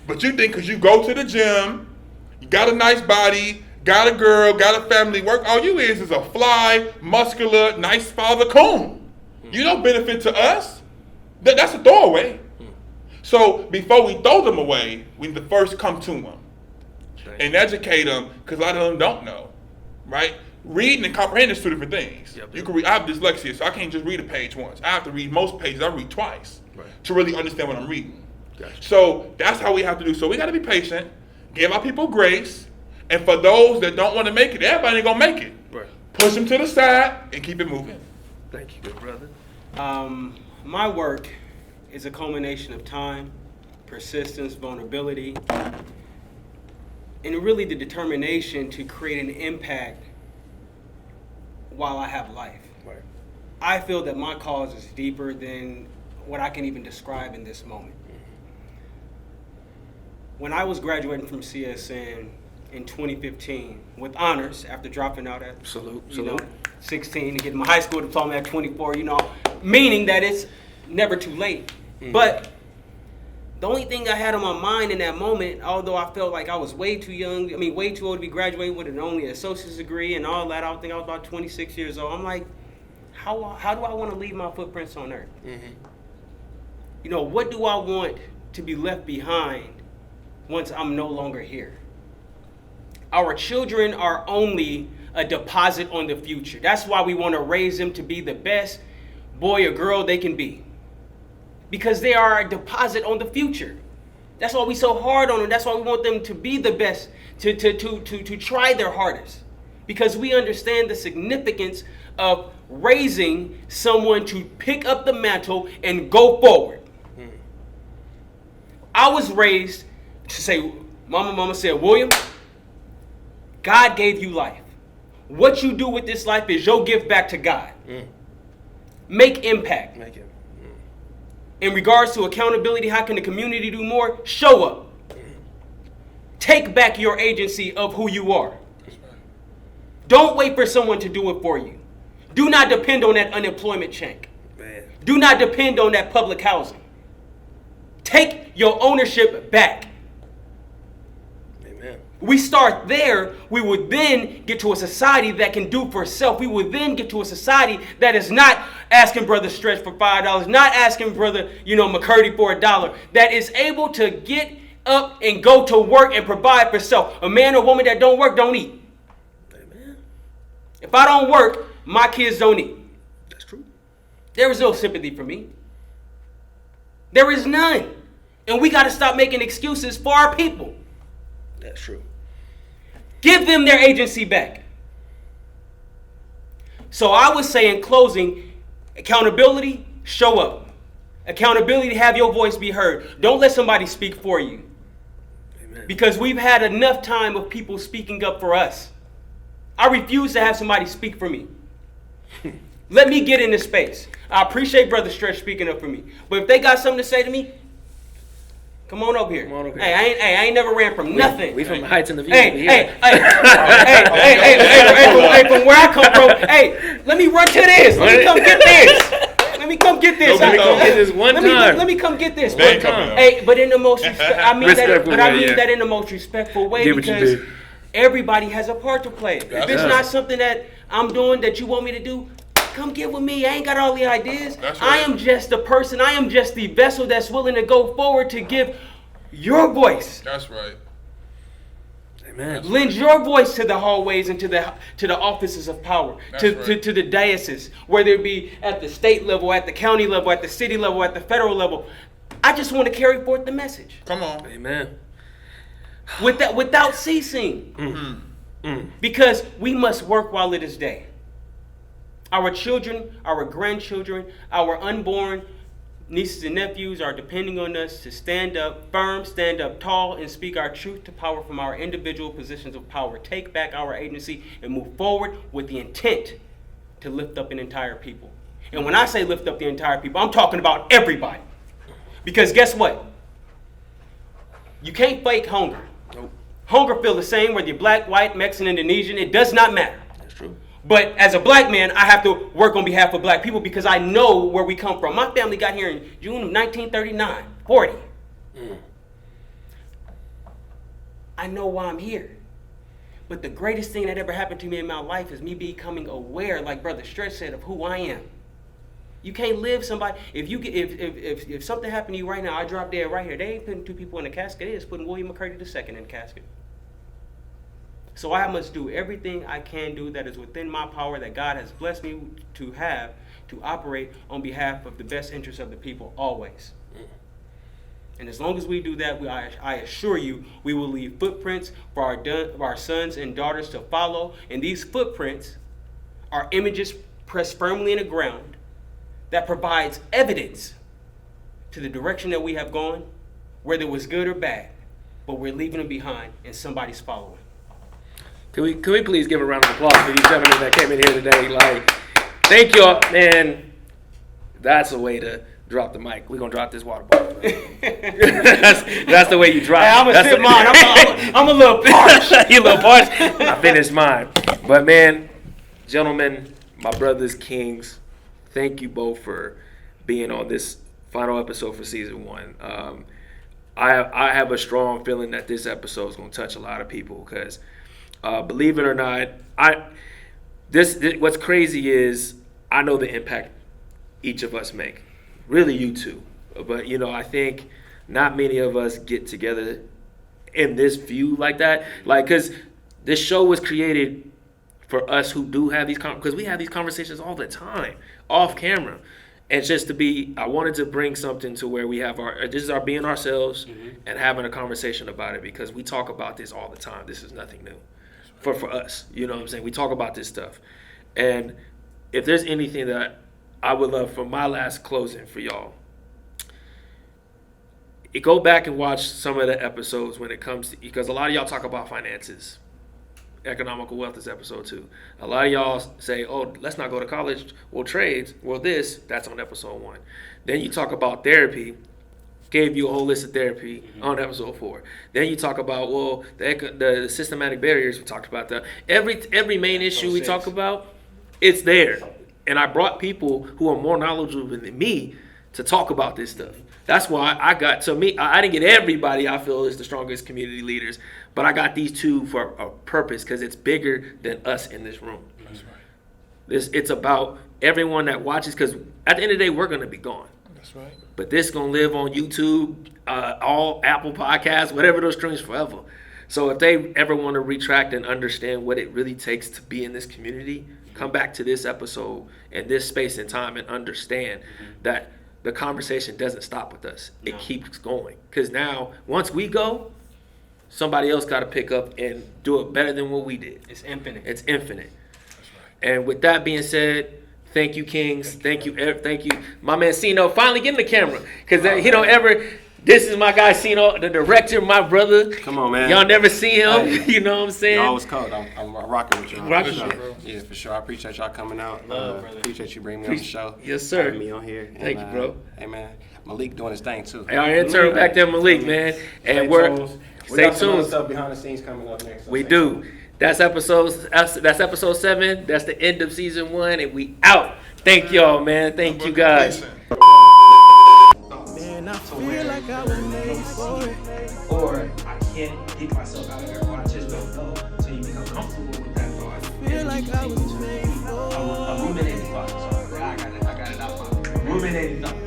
But you think because you go to the gym, you got a nice body, got a girl, got a family, work, all you is a fly, muscular, nice father coon. You don't benefit to us. That's a throwaway. So before we throw them away, we need to first come to them and educate them because a lot of them don't know, right? Reading and comprehending is two different things. Yep. You can read. I have dyslexia, so I can't just read a page once. I have to read most pages. I read twice to really understand what I'm reading. Gotcha. So that's how we have to do. So we got to be patient, give our people grace, and for those that don't want to make it, everybody ain't gonna make it. Right. Push them to the side and keep it moving.
Thank you, good brother.
My work is a culmination of time, persistence, vulnerability, and really the determination to create an impact while I have life. Right. I feel that my cause is deeper than what I can even describe in this moment. When I was graduating from CSN in 2015 with honors after dropping out at 16 and getting my high school diploma at 24, meaning that it's never too late. But The only thing I had on my mind in that moment, although I felt like I was way too young, way too old to be graduating with only an associate's degree and all that. I think I was about 26 years old. I'm like, how do I want to leave my footprints on earth? Mm-hmm. What do I want to be left behind once I'm no longer here? Our children are only a deposit on the future. That's why we want to raise them to be the best boy or girl they can be. Because they are a deposit on the future. That's why we so hard on them. That's why we want them to be the best, to try their hardest. Because we understand the significance of raising someone to pick up the mantle and go forward. I was raised to say, Mama said, William, God gave you life. What you do with this life is your gift back to God. Make impact.
Make it.
In regards to accountability, how can the community do more? Show up. Take back your agency of who you are. Don't wait for someone to do it for you. Do not depend on that unemployment check.
Man.
Do not depend on that public housing. Take your ownership back.
Amen.
We start there, we would then get to a society that can do for itself. We would then get to a society that is not asking Brother Stretch for $5, not asking Brother, McCurdy for $1, that is able to get up and go to work and provide for self. A man or woman that don't work don't eat.
Amen.
If I don't work, my kids don't eat.
That's true.
There is no sympathy for me. There is none. And we got to stop making excuses for our people.
That's true.
Give them their agency back. So I would say in closing, accountability, show up. Accountability to have your voice be heard. Don't let somebody speak for you.
Amen.
Because we've had enough time of people speaking up for us. I refuse to have somebody speak for me. Let me get in this space. I appreciate Brother Stretch speaking up for me. But if they got something to say to me, come on over here.
Come on over
Hey, I ain't never ran from nothing.
We from the heights in the view.
Hey, from where I come from, hey, let me run to this. Let me come get this. Let me come get this.
Let me come get this one time.
Let me come get this
They
one
coming
time.
up.
Hey, but in the most I mean
Respectful way,
that in the most respectful way,
Get what you
because
did.
everybody has a part to play. If
That's
it's
right.
not something that I'm doing that you want me to do, come get with me. I ain't got all the ideas.
That's
I
right.
am just the person. I am just the vessel that's willing to go forward to give your voice.
That's right.
Amen.
Lend your voice to the hallways and to the offices of power,
That's
to
right.
the dioceses, whether it be at the state level, at the county level, at the city level, at the federal level. I just want to carry forth the message
Come on.
Amen.
without ceasing. Because we must work while it is day. Our children, our grandchildren, our unborn nieces and nephews are depending on us to stand up firm, stand up tall, and speak our truth to power from our individual positions of power. Take back our agency and move forward with the intent to lift up an entire people. And when I say lift up the entire people, I'm talking about everybody. Because guess what? You can't fake hunger.
Nope.
Hunger feels the same whether you're black, white, Mexican, Indonesian. It does not matter.
That's true.
But as a black man, I have to work on behalf of black people because I know where we come from. My family got here in June of 1939, 40. I know why I'm here. But the greatest thing that ever happened to me in my life is me becoming aware, like Brother Stretch said, of who I am. You can't live somebody. If something happened to you right now, I drop dead right here. They ain't putting two people in a casket. They just putting William McCurdy II in the casket. So I must do everything I can do that is within my power that God has blessed me to have to operate on behalf of the best interests of the people always. And as long as we do that, I assure you, we will leave footprints for our sons and daughters to follow. And these footprints are images pressed firmly in the ground that provides evidence to the direction that we have gone, whether it was good or bad, but we're leaving them behind and somebody's following.
Can we please give a round of applause for these gentlemen that came in here today? Like, thank y'all, man. That's a way to drop the mic. We're gonna drop this water bottle. that's the way you drop.
Hey, I'm gonna sip mine. I'm a little parched.
You a little parched. I finished mine. But man, gentlemen, my brothers, kings, thank you both for being on this final episode for season 1. I have a strong feeling that this episode is going to touch a lot of people because, believe it or not, what's crazy is I know the impact each of us make. Really, you too. But, I think not many of us get together in this view like that. Like, because this show was created for us who do have these because we have these conversations all the time, off camera. And just I wanted to bring something to where we have this is our being ourselves and having a conversation about it because we talk about this all the time. This is nothing new for us. You know what I'm saying? We talk about this stuff. And if there's anything that I would love for my last closing for y'all, go back and watch some of the episodes when it comes to, because a lot of y'all talk about finances. Economical wealth is episode 2. A lot of y'all say, oh, let's not go to college. Well, trades. Well, that's on episode 1. Then you talk about therapy. Gave you a whole list of therapy on episode 4. Then you talk about, well, the systematic barriers. We talked about that. Every main issue we talk about, it's there. And I brought people who are more knowledgeable than me to talk about this stuff. That's why I didn't get everybody I feel is the strongest community leaders, but I got these 2 for a purpose because it's bigger than us in this room. That's right. It's about everyone that watches because at the end of the day, we're going to be gone.
That's right.
But this is going to live on YouTube, all Apple Podcasts, whatever those streams forever. So if they ever want to retract and understand what it really takes to be in this community, come back to this episode and this space and time and understand that the conversation doesn't stop with us. It keeps going. Because now, once we go, somebody else got to pick up and do it better than what we did.
It's infinite.
It's infinite. That's right. And with that being said, thank you, Kings. Thank you. My man, Cino, finally getting the camera. Because this is my guy, Cino, the director, my brother.
Come on, man.
Y'all never see him. You know what I'm saying?
Y'all was cold. I'm rocking with y'all.
Rocking
for
with
sure. Yeah, for sure. I appreciate y'all coming out.
Brother.
Appreciate you bringing me on the show.
Yes, sir.
Having me on here.
Thank you, bro.
Hey, man. Malik doing his thing, too.
Hey, our intern back there, Malik, man. And
we got some other
tuned.
stuff behind the scenes coming up next. So
We do.
Tuned.
That's episode 7. That's the end of season 1, and we out. Thank y'all, man. Thank you, guys.
Man, I feel like I was made for it.
Or I can't get myself out of there, or I just don't know. So you become comfortable with that thought.
Feel like I was made for it.
A ruminating thought. So I got it out. Ruminating thought.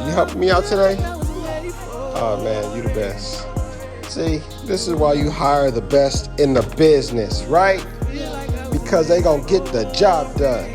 You helping me out today? Oh man, you the best. See, this is why you hire the best in the business, right? Because they gonna get the job done.